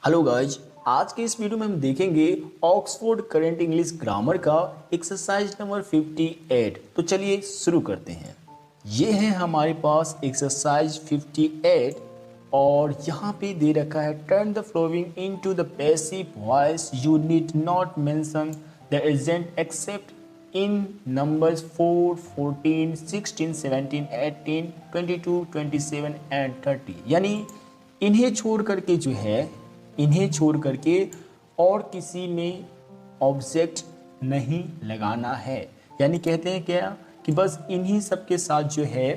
Hello guys, आज के इस वीडियो में हम देखेंगे ऑक्सफोर्ड करंट इंग्लिश ग्रामर का एक्सरसाइज नंबर 58। तो चलिए शुरू करते हैं। ये है हमारे पास एक्सरसाइज 58 और यहाँ पे दे रखा है turn the flowing into the passive voice. You need not mention the agent accept in numbers 4, 14, 16, 17, 18, 22, 27 and 30। यानी इन्हें छोड़ करके जो है, इन्हें छोड़ करके और किसी में ऑब्जेक्ट नहीं लगाना है। यानी कहते हैं क्या कि बस इन्हीं सब के साथ जो है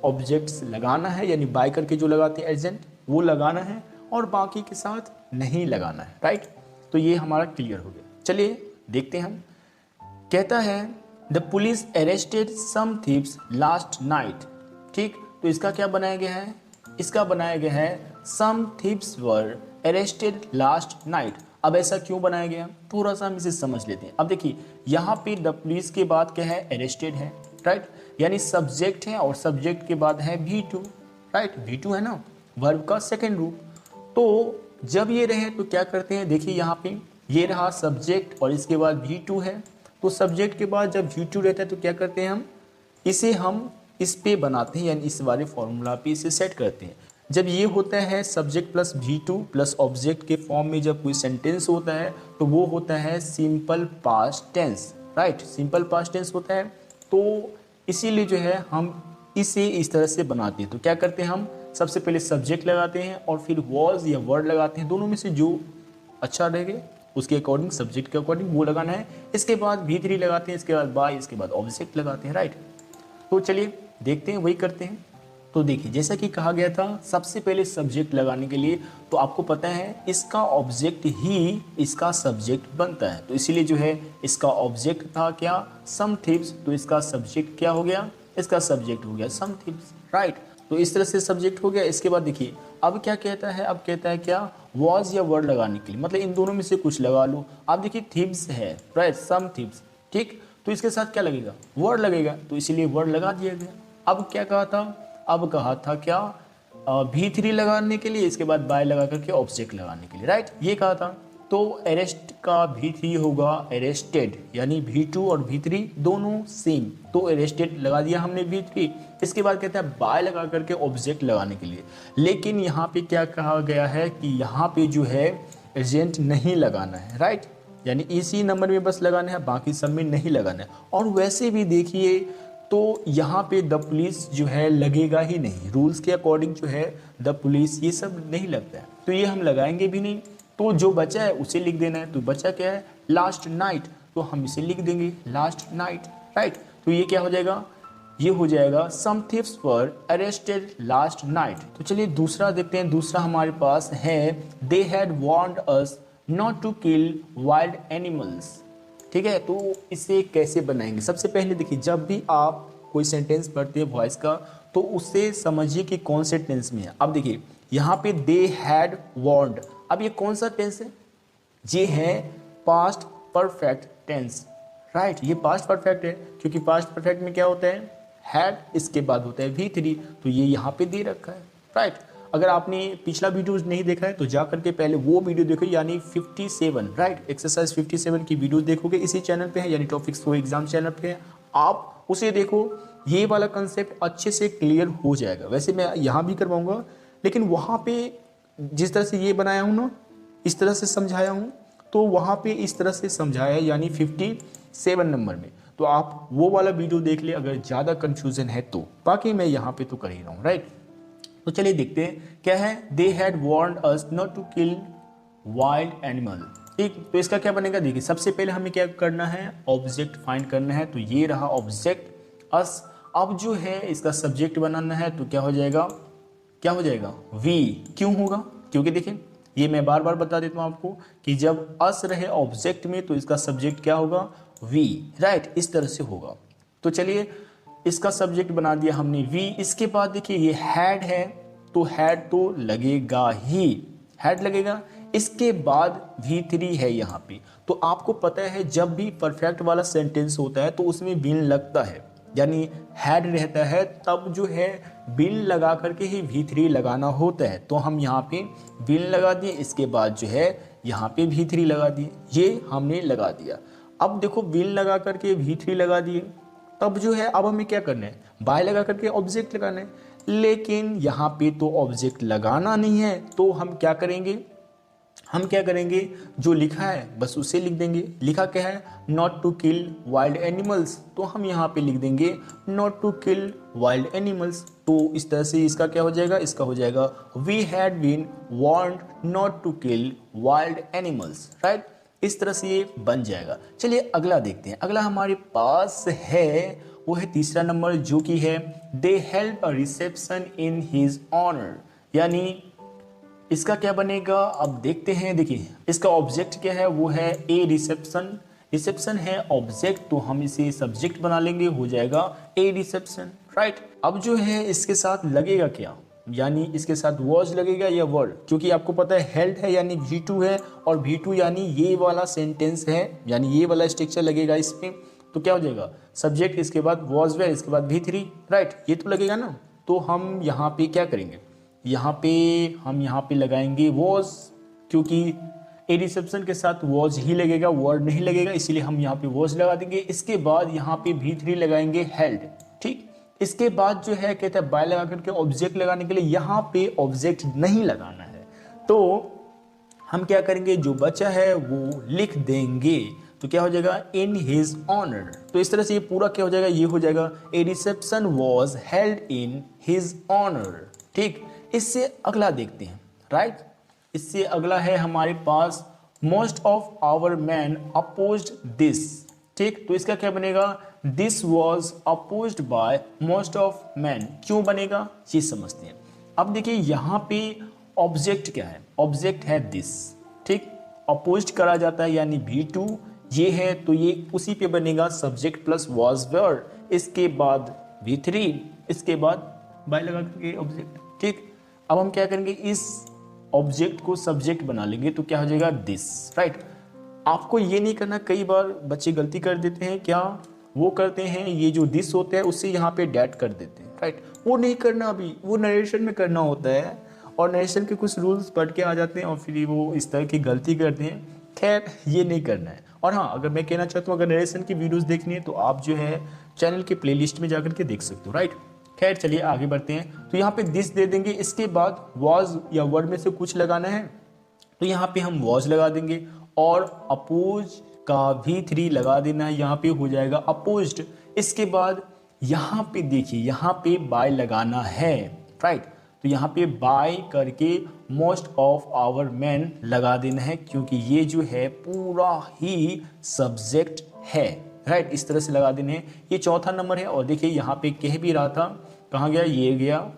ऑब्जेक्ट्स लगाना है, यानी बाय करके जो लगाते हैं एजेंट वो लगाना है और बाकी के साथ नहीं लगाना है। राइट, तो ये हमारा क्लियर हो गया। चलिए देखते हैं हम। कहता है the police arrested some thieves last night. ठीक, तो इसका क्या बनाया गया है? इसका बनाया गया है some thieves were arrested last night. अब ऐसा क्यों बनाया गया, थोड़ा सा हम इसे समझ लेते हैं। अब देखिए यहाँ पे द पुलिस के बाद क्या है? अरेस्टेड है। राइट, यानी सब्जेक्ट है और सब्जेक्ट के बाद है V2। राइट, V2 है ना, वर्ब का सेकेंड रूप। तो जब ये रहे तो क्या करते हैं, देखिए यहाँ पे ये रहा सब्जेक्ट और इसके बाद V2 है। तो सब्जेक्ट के बाद जब V2 रहता है तो क्या करते हैं हम इस पे बनाते हैं, यानी इस वाले फॉर्मूला पे इसे सेट करते हैं। जब ये होता है subject plus V2 plus object के फॉर्म में जब कोई सेंटेंस होता है तो वो होता है simple past tense. Right, simple past tense होता है। तो इसीलिए जो है हम इसे इस तरह से बनाते हैं। तो क्या करते हैं, हम सबसे पहले सब्जेक्ट लगाते हैं और फिर वॉज या वर्ड लगाते हैं। दोनों में से जो अच्छा रहेगा उसके अकॉर्डिंग, सब्जेक्ट के अकॉर्डिंग वो लगाना है। इसके बाद V3 लगाते हैं, इसके बाद बाय, इसके बाद ऑब्जेक्ट लगाते हैं। राइट, तो चलिए देखते हैं, वही करते हैं। तो देखिए जैसा कि कहा गया था सबसे पहले सब्जेक्ट लगाने के लिए, तो आपको पता है इसका ऑब्जेक्ट ही इसका सब्जेक्ट बनता है। तो इसीलिए जो है इसका ऑब्जेक्ट था क्या? सम थीव्स। तो इसका सब्जेक्ट क्या हो गया? इसका सब्जेक्ट हो गया सम थीव्स। राइट, तो इस तरह से सब्जेक्ट हो गया। इसके बाद देखिए अब क्या कहता है, अब कहता है क्या? वॉज या वर्ड लगाने के लिए, मतलब इन दोनों में से कुछ लगा लो। आप देखिए थीव्स है, राइट, सम थीव्स। ठीक, तो इसके साथ क्या लगेगा? वर्ड लगेगा, तो इसीलिए वर्ड लगा दिया गया। अब क्या कहा था? अब कहा था क्या? V3 लगाने के लिए, इसके बाद बाय लगा करके ऑब्जेक्ट लगाने के लिए। राइट, ये कहा था। तो अरेस्ट का V3 होगा अरेस्टेड, यानी V2 और V3 दोनों सेम। तो अरेस्टेड लगा दिया हमने V3। इसके बाद कहता है बाय लगा करके ऑब्जेक्ट लगाने के लिए। लेकिन यहाँ पे क्या कहा गया है कि यहाँ पे जो है एजेंट नहीं लगाना है। राइट, यानी इसी नंबर में बस लगाना है, बाकी सब में नहीं लगाना है। और वैसे भी देखिए तो यहाँ पे द पुलिस जो है लगेगा ही नहीं, रूल्स के अकॉर्डिंग जो है द पुलिस ये सब नहीं लगता है, तो ये हम लगाएंगे भी नहीं। तो जो बचा है उसे लिख देना है। तो बचा क्या है? लास्ट नाइट, तो हम इसे लिख देंगे लास्ट नाइट। राइट, तो ये क्या हो जाएगा? ये हो जाएगा some thieves were arrested last night. तो चलिए दूसरा देखते हैं। दूसरा हमारे पास है they had warned us not to kill wild animals. ठीक है, तो इसे कैसे बनाएंगे? सबसे पहले देखिए जब भी आप कोई सेंटेंस पढ़ते हैं वॉइस का, तो उससे समझिए कि कौन से टेंस में है। अब देखिए यहाँ पे दे हैड वार्नड, अब ये कौन सा टेंस है? ये है पास्ट परफेक्ट टेंस। राइट, ये पास्ट परफेक्ट है, क्योंकि पास्ट परफेक्ट में क्या होता है? हैड, इसके बाद होता है V3। तो ये यहाँ पे दे रखा है। राइट, अगर आपने पिछला वीडियो नहीं देखा है तो जा करके पहले वो वीडियो देखो, यानी 57। राइट, एक्सरसाइज 57 की वीडियो देखोगे, इसी चैनल पे है, यानी टॉपिक्स वो एग्जाम चैनल पे है, आप उसे देखो। ये वाला कंसेप्ट अच्छे से क्लियर हो जाएगा। वैसे मैं यहाँ भी करवाऊंगा, लेकिन वहाँ पे जिस तरह से ये बनाया हूँ ना, इस तरह से समझाया हूँ, तो वहाँ पे इस तरह से समझाया है, यानी 57 नंबर में। तो आप वो वाला वीडियो देख ले अगर ज़्यादा कन्फ्यूजन है तो। बाकी मैं यहाँ पे तो कर ही रहा हूँ। राइट, तो चलिए देखते हैं क्या है। They had warned us not to kill wild animal. ठीक, तो इसका क्या बनेगा? देखिए सबसे पहले हमें क्या करना है? ऑब्जेक्ट फाइंड करना है। तो ये रहा ऑब्जेक्ट अस। अब जो है इसका सब्जेक्ट बनाना है, तो क्या हो जाएगा? क्या हो जाएगा? वी। क्यों होगा? क्योंकि देखिए ये मैं बार बार बता देता हूँ आपको कि जब अस रहे ऑब्जेक्ट में तो इसका सब्जेक्ट क्या होगा? वी। राइट, इस तरह से होगा। तो चलिए इसका सब्जेक्ट बना दिया हमने वी। इसके बाद देखिए ये हैड है, तो हैड तो लगेगा ही, हैड लगेगा। इसके बाद V3 है यहाँ पे। तो आपको पता है जब भी परफेक्ट वाला सेंटेंस होता है तो उसमें बीन लगता है। यानी हैड रहता है तब जो है बिन लगा करके ही V3 लगाना होता है। तो हम यहाँ पे बिन लगा दिए, इसके बाद जो है यहाँ पे V3 लगा दिए, ये हमने लगा दिया। अब देखो बिन लगा करके V3 लगा दिए, तब जो है अब हमें क्या करना है, बाय लगा करके ऑब्जेक्ट लगाना है। लेकिन यहाँ पे तो ऑब्जेक्ट लगाना नहीं है, तो हम क्या करेंगे, जो लिखा है बस उसे लिख देंगे। लिखा क्या है, not to kill wild animals, तो हम यहाँ पे लिख देंगे not to kill wild animals. तो इस तरह से इसका क्या हो जाएगा, इसका हो जाएगा we had been warned not to kill wild animals, right. इस तरह से ये बन जाएगा। चलिए अगला देखते हैं। अगला हमारे पास है, वो है तीसरा नंबर, जो कि है they held a reception in his honour, यानी इसका क्या बनेगा अब देखते हैं। देखिए इसका ऑब्जेक्ट क्या है, वो है ए रिसेप्शन। रिसेप्शन है ऑब्जेक्ट, तो हम इसे सब्जेक्ट बना लेंगे, हो जाएगा ए रिसेप्शन, राइट। अब जो है इसके साथ लगेगा क्या, यानी इसके साथ वॉज लगेगा या वर्ड, क्योंकि आपको पता है हेल्ड है यानी V2 है, और V2 यानी ये वाला सेंटेंस है, यानी ये वाला स्ट्रक्चर लगेगा इसमें। तो क्या हो जाएगा, सब्जेक्ट, इसके बाद वॉज वेयर, इसके बाद V3, राइट, ये तो लगेगा ना। तो हम यहाँ पे क्या करेंगे, हम यहाँ पे लगाएंगे वॉज, क्योंकि ए रिसेप्शन के साथ वॉज ही लगेगा, वर्ड नहीं लगेगा, इसीलिए हम यहाँ पे वॉज लगा देंगे। इसके बाद यहाँ पे V3 लगाएंगे हेल्ड, ठीक। इसके बाद जो है कहते हैं बाय लगा करके ऑब्जेक्ट लगाने के लिए, यहाँ पे ऑब्जेक्ट नहीं लगाना है, तो हम क्या करेंगे, जो बचा है वो लिख देंगे। तो क्या हो जाएगा, इन हिज ऑनर। तो इस तरह से ये पूरा क्या हो जाएगा, ये हो जाएगा a reception was held in his honour, ठीक। इससे अगला देखते हैं, राइट। इससे अगला है हमारे पास most of our man opposed this, ठीक। तो इसका क्या बनेगा, this was opposed by most of man. क्यों बनेगा ये समझते हैं। अब देखिए यहाँ पे ऑब्जेक्ट क्या है, ऑब्जेक्ट है दिस, ठीक। अपोज्ड करा जाता है यानी V2 ये है, तो ये उसी पे बनेगा सब्जेक्ट प्लस वॉज वेयर, इसके बाद V3, इसके बाद बाय लगा करके ऑब्जेक्ट, ठीक। अब हम क्या करेंगे, इस ऑब्जेक्ट को सब्जेक्ट बना लेंगे, तो क्या हो जाएगा दिस, राइट। आपको ये नहीं करना, कई बार बच्चे गलती कर देते हैं, क्या वो करते हैं, ये जो दिस होता है उससे यहाँ पे डैट कर देते हैं, राइट। वो नहीं करना, अभी वो नरेशन में करना होता है, और नरेशन के कुछ रूल्स पढ़ के आ जाते हैं और फिर वो इस तरह की गलती करते हैं। खैर ये नहीं करना है। और हाँ, अगर मैं कहना चाहता हूँ, अगर नरेशन की वीडियोज़ देखनी है तो आप जो है चैनल के प्लेलिस्ट में जाकर के देख सकते हो, राइट। खैर चलिए आगे बढ़ते हैं। तो यहाँ पे दिस दे देंगे, इसके बाद वॉज या वर्ड में से कुछ लगाना है, तो यहाँ पे हम वॉज लगा देंगे, और अपोज का V3 लगा देना है, यहाँ पे हो जाएगा अपोज्ड। इसके बाद यहाँ पे देखिए, यहाँ पे बाय लगाना है, राइट। तो यहाँ पे बाय करके मोस्ट ऑफ आवर मैन लगा देना है, क्योंकि ये जो है पूरा ही सब्जेक्ट है, राइट। इस तरह से लगा देने हैं। ये चौथा नंबर है, और देखिए यहाँ पे कह भी रहा था, कहाँ गया, ये गया,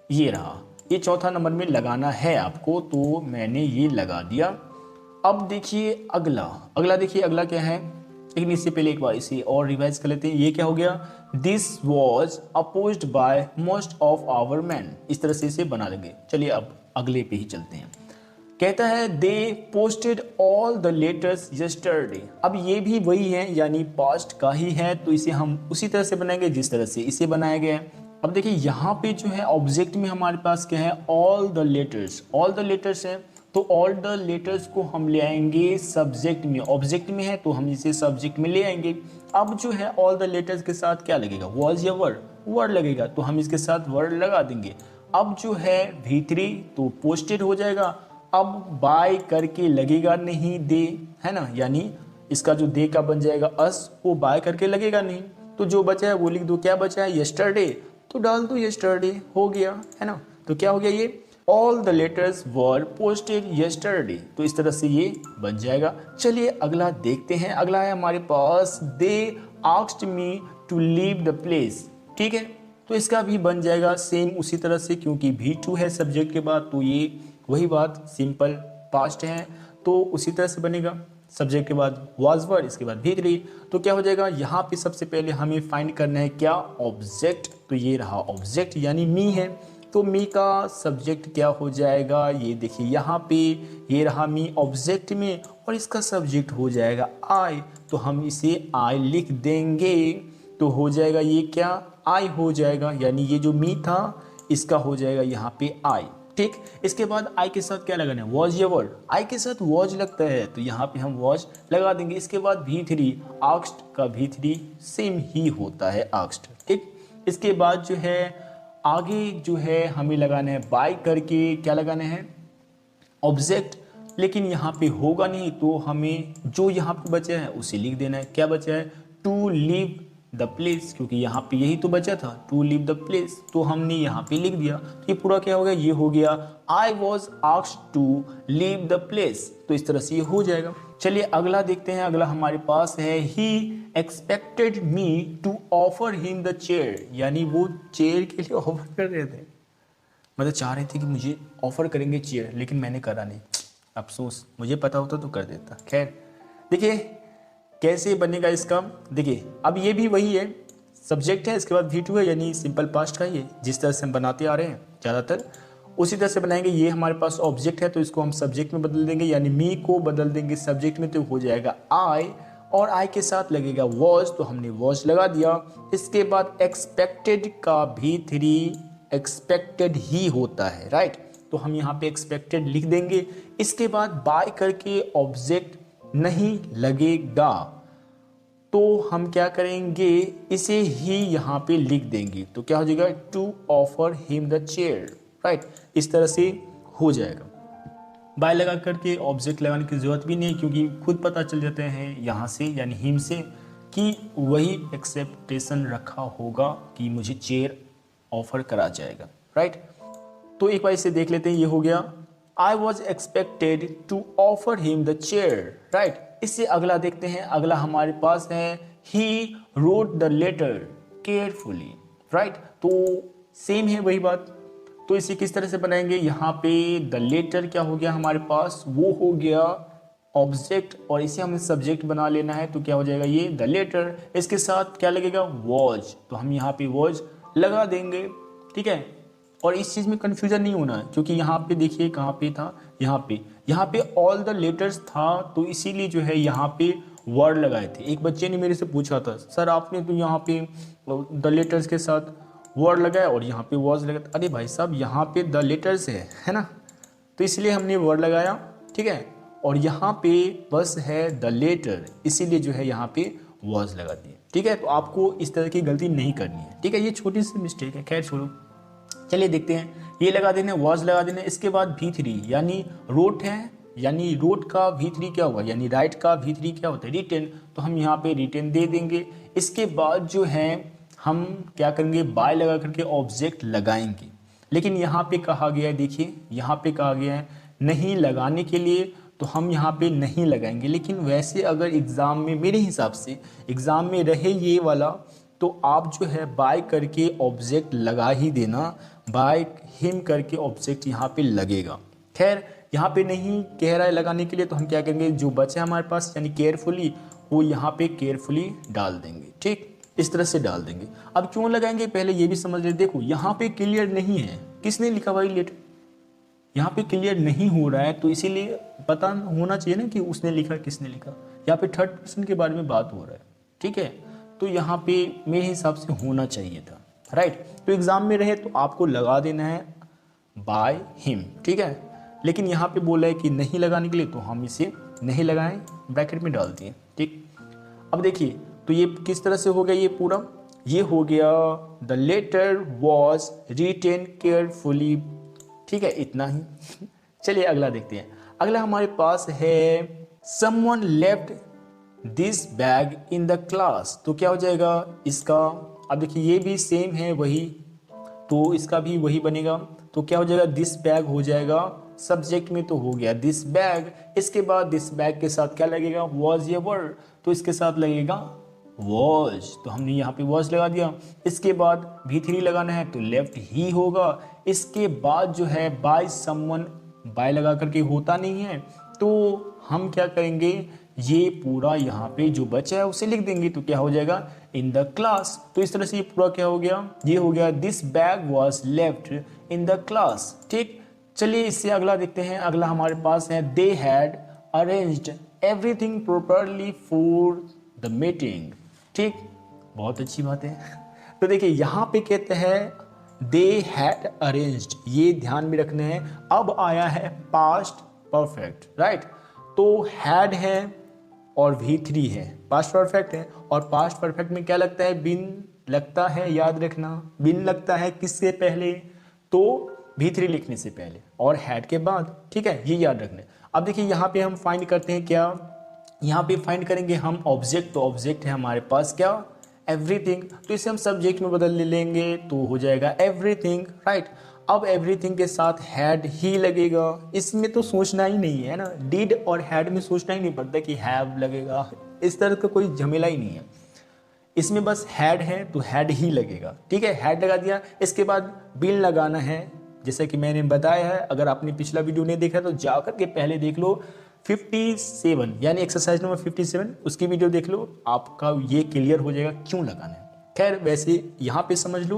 ये रहा, ये चौथा नंबर में लगाना है आपको, तो मैंने ये लगा दिया। अब देखिए अगला देखिए अगला क्या है, लेकिन इससे पहले एक बार इसे और रिवाइज कर लेते हैं। ये क्या हो गया, this was opposed by most of our men, इस तरह से इसे बना लेंगे। चलिए अब अगले पे ही चलते हैं। कहता है they posted all the letters yesterday. अब ये भी वही है, यानी पास्ट का ही है, तो इसे हम उसी तरह से बनाएंगे जिस तरह से इसे बनाया गया है। अब देखिए यहाँ पे जो है ऑब्जेक्ट में हमारे पास क्या है, ऑल द लेटर्स है, तो ऑल द लेटर्स को हम ले आएंगे सब्जेक्ट में, ऑब्जेक्ट में है तो हम इसे सब्जेक्ट में ले आएंगे। अब जो है ऑल द लेटर्स के साथ क्या लगेगा, वॉज या वर्ड लगेगा, तो हम इसके साथ वर्ड लगा देंगे। अब जो है V3 तो पोस्टेड हो जाएगा। अब बाय करके लगेगा नहीं दे, है ना, यानी इसका जो दे का बन जाएगा अस, वो बाय करके लगेगा नहीं, तो जो बचा है वो लिख दो। क्या बचा है, यस्टरडे, तो डाल दो यस्टरडे, हो गया, है ना। तो क्या हो गया, ये all the letters were posted yesterday, तो इस तरह से ये बन जाएगा। चलिए अगला देखते हैं। अगला है हमारे पास they asked me to leave the place, ठीक है। तो इसका भी बन जाएगा सेम उसी तरह से, क्योंकि V2 है सब्जेक्ट के बाद, तो ये वही बात, सिंपल पास्ट है, तो उसी तरह से बनेगा। सब्जेक्ट के बाद वाज वर्ड, इसके बाद V3, तो क्या हो जाएगा, यहाँ पे सबसे पहले हमें फाइंड करना है क्या, ऑब्जेक्ट। तो ये रहा ऑब्जेक्ट यानी मी है, तो मी का सब्जेक्ट क्या हो जाएगा, ये देखिए यहाँ पे ये रहा मी ऑब्जेक्ट में, और इसका सब्जेक्ट हो जाएगा आई, तो हम इसे आई लिख देंगे। तो हो जाएगा ये क्या, आई हो जाएगा, यानी ये जो मी था इसका हो जाएगा यहाँ पे आई। ठीक, इसके बाद आई के साथ क्या लगाना है, वॉज या वर्ड, आई के साथ वॉज लगता है तो यहाँ पे हम वॉज लगा देंगे। इसके बाद V3 आस्क्ड का V3 सेम ही होता है आस्क्ड। ठीक, इसके बाद जो है आगे जो है हमें लगाना है बाय करके क्या लगाना है, ऑब्जेक्ट, लेकिन यहाँ पे होगा नहीं तो हमें जो यहाँ पे बचा है उसे लिख देना है। क्या बचा है, टू लीव द प्लेस, क्योंकि यहाँ पे यही तो बचा था, टू लीव द प्लेस, तो हमने यहाँ पे लिख दिया। तो ये पूरा क्या हो गया, ये हो गया I was asked to leave the place. तो इस तरह से ये हो जाएगा। चलिए अगला देखते हैं। अगला हमारे पास है he expected me to offer him the chair, यानी वो चेयर के लिए ऑफर कर रहे थे, मतलब चाह रहे थे कि मुझे ऑफर करेंगे चेयर, लेकिन मैंने करा नहीं, अफसोस, मुझे पता होता तो कर देता। खैर देखिए कैसे बनेगा इसका। देखिए अब ये भी वही है, सब्जेक्ट है, इसके बाद V2 है, यानी सिंपल पास्ट का ही है, जिस तरह से हम बनाते आ रहे हैं ज़्यादातर उसी तरह से बनाएंगे। ये हमारे पास ऑब्जेक्ट है तो इसको हम सब्जेक्ट में बदल देंगे, यानी मी को बदल देंगे सब्जेक्ट में तो हो जाएगा आई, और आई के साथ लगेगा वॉज, तो हमने वॉज लगा दिया। इसके बाद एक्सपेक्टेड का V3 एक्सपेक्टेड ही होता है, राइट, तो हम यहाँ पे एक्सपेक्टेड लिख देंगे। इसके बाद बाय करके ऑब्जेक्ट नहीं लगेगा तो हम क्या करेंगे, इसे ही यहाँ पे लिख देंगे, तो क्या हो जाएगा, to offer him the chair, right, इस तरह से हो जाएगा। बाय लगा करके ऑब्जेक्ट लगाने की जरूरत भी नहीं, क्योंकि खुद पता चल जाते हैं यहाँ से यानी हिम से कि वही एक्सेप्टेशन रखा होगा कि मुझे चेयर ऑफर करा जाएगा, राइट। तो एक बार इसे देख लेते हैं, ये हो गया I was expected to offer him the chair, right. इससे अगला देखते हैं। अगला हमारे पास है he wrote the letter carefully, right, तो सेम है वही बात। तो इसे किस तरह से बनाएंगे, यहाँ पे द लेटर क्या हो गया हमारे पास, वो हो गया ऑब्जेक्ट, और इसे हमें सब्जेक्ट बना लेना है, तो क्या हो जाएगा ये द लेटर। इसके साथ क्या लगेगा, वॉज, तो हम यहाँ पे वॉज लगा देंगे, ठीक है। और इस चीज़ में कन्फ्यूजन नहीं होना है, क्योंकि यहाँ पे देखिए कहाँ पे था, यहाँ पे ऑल द लेटर्स था, तो इसीलिए जो है यहाँ पे वर्ड लगाए थे। एक बच्चे ने मेरे से पूछा था, सर आपने तो यहाँ पे द लेटर्स के साथ वर्ड लगाया और यहाँ पे वॉज लगाया। अरे भाई साहब यहाँ पे द लेटर्स है ना, तो इसलिए हमने वर्ड लगाया, ठीक है, और यहाँ पे बस है द लेटर, इसीलिए जो है यहाँ पे वॉज लगा दिए, ठीक है। तो आपको इस तरह की गलती नहीं करनी है, ठीक है, ये छोटी सी मिस्टेक है, खैर छोड़ो। चलिए देखते हैं, ये लगा देना, वॉज लगा देना। इसके बाद V3 यानी रोट है, यानी रोट का V3 क्या होगा, यानी राइट का V3 क्या होता है, रिटेन, तो हम यहाँ पे रिटेन दे देंगे। इसके बाद जो है हम क्या करेंगे, बाय लगा करके ऑब्जेक्ट लगाएंगे, लेकिन यहाँ पे कहा गया है, देखिए यहाँ पे कहा गया है नहीं लगाने के लिए, तो हम यहाँ पे नहीं लगाएंगे। लेकिन वैसे अगर एग्ज़ाम में, मेरे हिसाब से एग्ज़ाम में रहे ये वाला, तो आप जो है बाय करके ऑब्जेक्ट लगा ही देना, बाय हिम करके ऑब्जेक्ट यहाँ पे लगेगा। खैर यहाँ पे नहीं कह रहा है लगाने के लिए, तो हम क्या करेंगे, जो बचे हमारे पास यानी केयरफुली, वो यहाँ पे केयरफुली डाल देंगे, ठीक, इस तरह से डाल देंगे। अब क्यों लगाएंगे पहले ये भी समझ ले। देखो यहाँ पे क्लियर नहीं है, किसने लिखा भाई लेटर, यहाँ पे क्लियर नहीं हो रहा है, तो इसीलिए पता होना चाहिए ना कि उसने लिखा किसने लिखा। यहाँ पे थर्ड पर्सन के बारे में बात हो रहा है, ठीक है, तो यहाँ पे मेरे हिसाब से होना चाहिए था, राइट। तो एग्जाम में रहे तो आपको लगा देना है बाय हिम, ठीक है, लेकिन यहाँ पे बोला है कि नहीं लगाने के लिए, तो हम इसे नहीं लगाएं, ब्रैकेट में डाल दिए, ठीक। अब देखिए तो ये किस तरह से हो गया, ये पूरा ये हो गया the letter was written carefully, ठीक है, इतना ही। चलिए अगला देखते हैं। अगला हमारे पास है someone left this bag in the class, तो क्या हो जाएगा इसका। अब देखिए ये भी सेम है वही, तो इसका भी वही बनेगा, तो क्या हो जाएगा, दिस बैग हो जाएगा सब्जेक्ट में, तो हो गया दिस बैग। इसके बाद दिस बैग के साथ क्या लगेगा, वॉज ये वर्ड, तो इसके साथ लगेगा वॉज, तो हमने यहाँ पे वॉज लगा दिया। इसके बाद V3 लगाना है तो लेफ्ट ही होगा। इसके बाद जो है बाय समवन, बाय लगा करके होता नहीं है, तो हम क्या करेंगे, ये पूरा यहाँ पे जो बचा है उसे लिख देंगे, तो क्या हो जाएगा इन द क्लास। तो इस तरह से ये पूरा क्या हो गया, ये हो गया this bag was left in the class, ठीक। चलिए इससे अगला देखते हैं। अगला हमारे पास है they had arranged everything properly for the meeting, ठीक। बहुत अच्छी बात है। तो देखिए यहाँ पे कहते हैं दे हैड अरेंज्ड, ये ध्यान में रखना है। अब आया है पास्ट परफेक्ट, राइट। तो हैड है और V3 है, पास्ट परफेक्ट है। और पास्ट परफेक्ट में क्या लगता है, बिन लगता है, याद रखना। बिन लगता है किससे पहले, तो V3 लिखने से पहले और हैड के बाद, ठीक है, ये याद रखना है। अब देखिए यहाँ पे हम फाइंड करते हैं क्या, यहाँ पे फाइंड करेंगे हम ऑब्जेक्ट। तो ऑब्जेक्ट है हमारे पास क्या, एवरीथिंग। तो इसे हम सब्जेक्ट में बदल लेंगे तो हो जाएगा एवरीथिंग, राइट। अब एवरीथिंग के साथ हैड ही लगेगा, इसमें तो सोचना ही नहीं है ना, डिड और हैड में सोचना ही नहीं पड़ता कि हैव लगेगा, इस तरह का कोई झमेला ही नहीं है। इसमें बस हैड है तो हैड ही लगेगा, ठीक है, हैड लगा दिया। इसके बाद बिन लगाना है, जैसे कि मैंने बताया है। अगर आपने पिछला वीडियो नहीं देखा तो जाकर के पहले देख लो, 57 यानी एक्सरसाइज नंबर 57, उसकी वीडियो देख लो, आपका ये क्लियर हो जाएगा क्यों लगाना है। खैर वैसे यहाँ पे समझ लो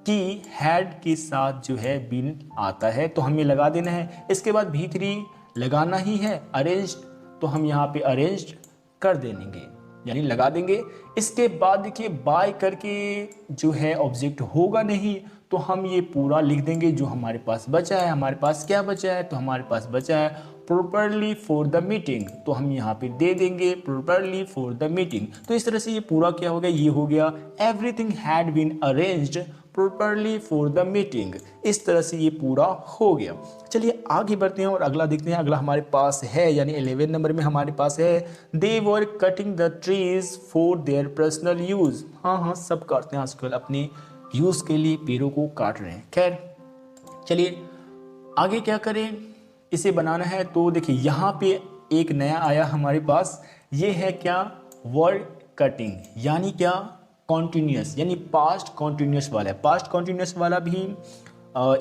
कि हैड के साथ जो है बिन आता है तो हमें लगा देना है। इसके बाद V3 लगाना ही है, अरेंज्ड, तो हम यहाँ पे अरेंज्ड कर देंगे, यानी लगा देंगे। इसके बाद देखिए बाय करके जो है ऑब्जेक्ट होगा नहीं, तो हम ये पूरा लिख देंगे जो हमारे पास बचा है। हमारे पास क्या बचा है, तो हमारे पास बचा है प्रॉपरली फॉर द मीटिंग, तो हम यहाँ पे दे देंगे प्रॉपरली फॉर द मीटिंग। तो इस तरह से ये पूरा क्या हो गया, ये हो गया everything had been arranged properly for the meeting. इस तरह से ये पूरा हो गया। चलिए आगे बढ़ते हैं और अगला देखते हैं। अगला हमारे पास है, यानी 11 नंबर में हमारे पास है, they were cutting the trees for their personal use. हाँ, सब काटते हैं आजकल, अपने यूज के लिए पेड़ों को काट रहे हैं। खैर चलिए आगे क्या करें, इसे बनाना है। तो देखिए यहाँ पे एक नया आया हमारे पास, ये है क्या, वर्ड कटिंग, यानी क्या, कॉन्टिन्यूस, यानी पास्ट कॉन्टिन्यूस वाला है। पास्ट कॉन्टिन्यूस वाला भी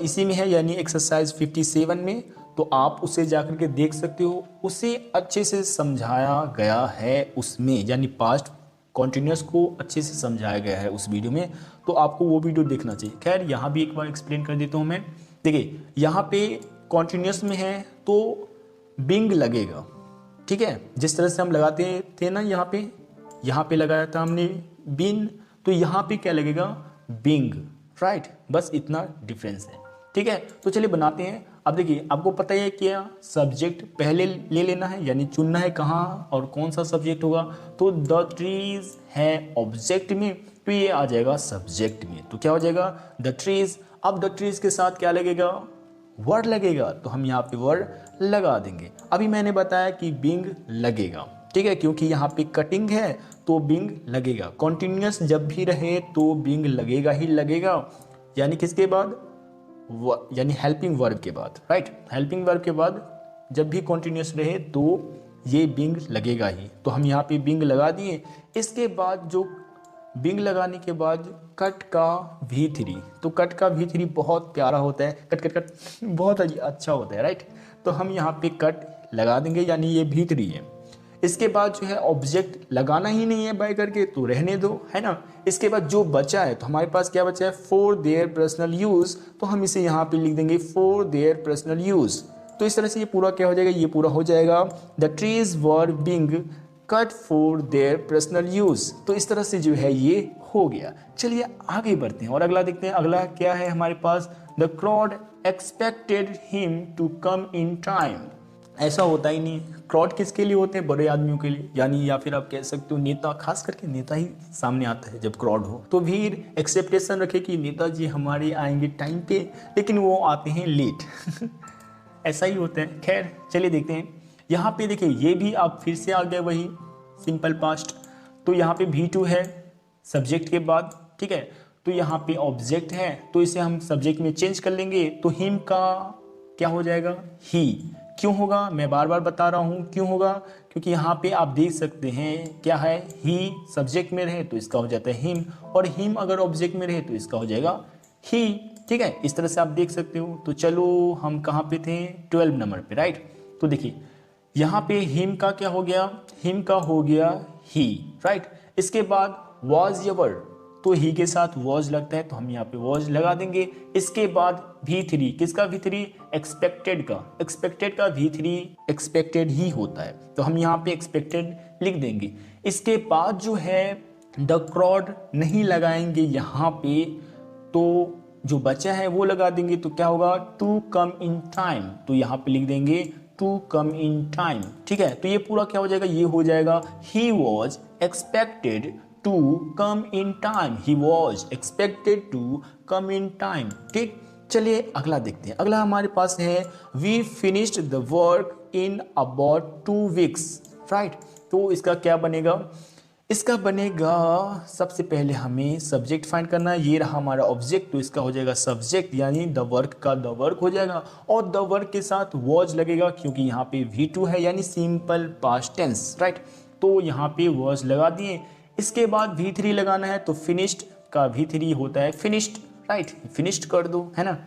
इसी में है, यानी एक्सरसाइज 57 में। तो आप उसे जाकर के देख सकते हो, उसे अच्छे से समझाया गया है उसमें, यानी पास्ट कॉन्टिन्यूस को अच्छे से समझाया गया है उस वीडियो में। तो आपको वो वीडियो देखना चाहिए। खैर यहाँ भी एक बार एक्सप्लेन कर देता हूँ मैं। देखिए यहाँ पे कॉन्टिन्यूस में है तो बिंग लगेगा, ठीक है, जिस तरह से हम लगाते थे ना, यहाँ पे लगाया था हमने बिन, तो यहाँ पे क्या लगेगा, बिंग, राइट। बस इतना डिफरेंस है, ठीक है। तो चलिए बनाते हैं। अब देखिए आपको पता है क्या, सब्जेक्ट पहले ले लेना है, यानी चुनना है कहाँ और कौन सा सब्जेक्ट होगा। तो द ट्रीज है ऑब्जेक्ट में, तो ये आ जाएगा सब्जेक्ट में। तो क्या हो जाएगा, द ट्रीज। अब द ट्रीज के साथ क्या लगेगा, वर्ड लगेगा, तो हम यहाँ पे वर्ड लगा देंगे। अभी मैंने बताया कि बिंग लगेगा, ठीक है, क्योंकि यहाँ पे कटिंग है तो बिंग लगेगा। कॉन्टिन्यूस जब भी रहे तो बिंग लगेगा ही लगेगा, यानी किसके बाद, यानी हेल्पिंग वर्ब के बाद, राइट। हेल्पिंग वर्ब के बाद जब भी कॉन्टिन्यूस रहे तो ये बिंग लगेगा ही, तो हम यहाँ पे बिंग लगा दिए। इसके बाद जो बिंग लगाने के बाद कट का V3, तो कट का V3 बहुत प्यारा होता है, कट कट कट बहुत अच्छा होता है, राइट। तो हम यहाँ पे कट लगा देंगे, यानी ये V3 है। इसके बाद जो है ऑब्जेक्ट लगाना ही नहीं है बाय करके, तो रहने दो, है ना। इसके बाद जो बचा है, तो हमारे पास क्या बचा है, फॉर देयर पर्सनल यूज, तो हम इसे यहाँ पे लिख देंगे फॉर देयर पर्सनल यूज। तो इस तरह से ये पूरा क्या हो जाएगा, ये पूरा हो जाएगा the trees were being cut for their personal use. तो इस तरह से जो है ये हो गया। चलिए आगे बढ़ते हैं और अगला देखते हैं। अगला क्या है हमारे पास, the crowd expected him to come in time. ऐसा होता ही नहीं, क्राउड किसके लिए होते हैं, बड़े आदमियों के लिए, यानी या फिर आप कह सकते हो नेता, खास करके नेता ही सामने आता है जब क्राउड हो। तो भी एक्सेप्टेशन रखे कि नेताजी हमारे आएंगे टाइम पे, लेकिन वो आते हैं लेट ऐसा ही होता है। खैर चलिए देखते हैं। यहाँ पे देखिए ये भी आप फिर से आ गए वही सिंपल पास्ट। तो यहाँ पे V2 है सब्जेक्ट के बाद, ठीक है। तो यहाँ पे ऑब्जेक्ट है, तो इसे हम सब्जेक्ट में चेंज कर लेंगे। तो हिम का क्या हो जाएगा, ही। क्यों होगा, मैं बार बार बता रहा हूँ क्यों होगा, क्योंकि यहाँ पे आप देख सकते हैं क्या है, ही सब्जेक्ट में रहे तो इसका हो जाता है हिम, और हिम अगर ऑब्जेक्ट में रहे तो इसका हो जाएगा ही, ठीक है। इस तरह से आप देख सकते हो। तो चलो हम कहाँ पे थे, 12 नंबर पे, राइट। तो देखिए यहाँ पे हिम का क्या हो गया, हिम का हो गया ही, राइट। इसके बाद वॉज योर, तो ही के साथ वॉज लगता है, तो हम यहाँ पे वॉज लगा देंगे। इसके बाद V3, किसका V3, एक्सपेक्टेड का, एक्सपेक्टेड का V3 एक्सपेक्टेड ही होता है, तो हम यहाँ पे एक्सपेक्टेड लिख देंगे। इसके बाद जो है द क्राउड नहीं लगाएंगे यहाँ पे, तो जो बचा है वो लगा देंगे, तो क्या होगा, टू कम इन टाइम, तो यहाँ पे लिख देंगे टू कम इन टाइम। ठीक है, तो ये पूरा क्या हो जाएगा, ये हो जाएगा he was expected to come in time, he was expected to come in time. ठीक, चलिए अगला देखते हैं। अगला हमारे पास है we finished the work in about 2 weeks, right. तो इसका क्या बनेगा, इसका बनेगा सबसे पहले हमें सब्जेक्ट फाइंड करना है, ये रहा हमारा ऑब्जेक्ट, तो इसका हो जाएगा सब्जेक्ट, यानी द वर्क का द वर्क हो जाएगा, और द वर्क के साथ वॉज लगेगा क्योंकि यहाँ पे V2 है यानी सिंपल पास्ट टेंस, राइट। तो यहाँ पे वॉज लगा दिए। इसके बाद V3 लगाना है, तो फिनिश्ड का V3 होता है फिनिश्ड, राइट, फिनिश्ड कर दो, है ना।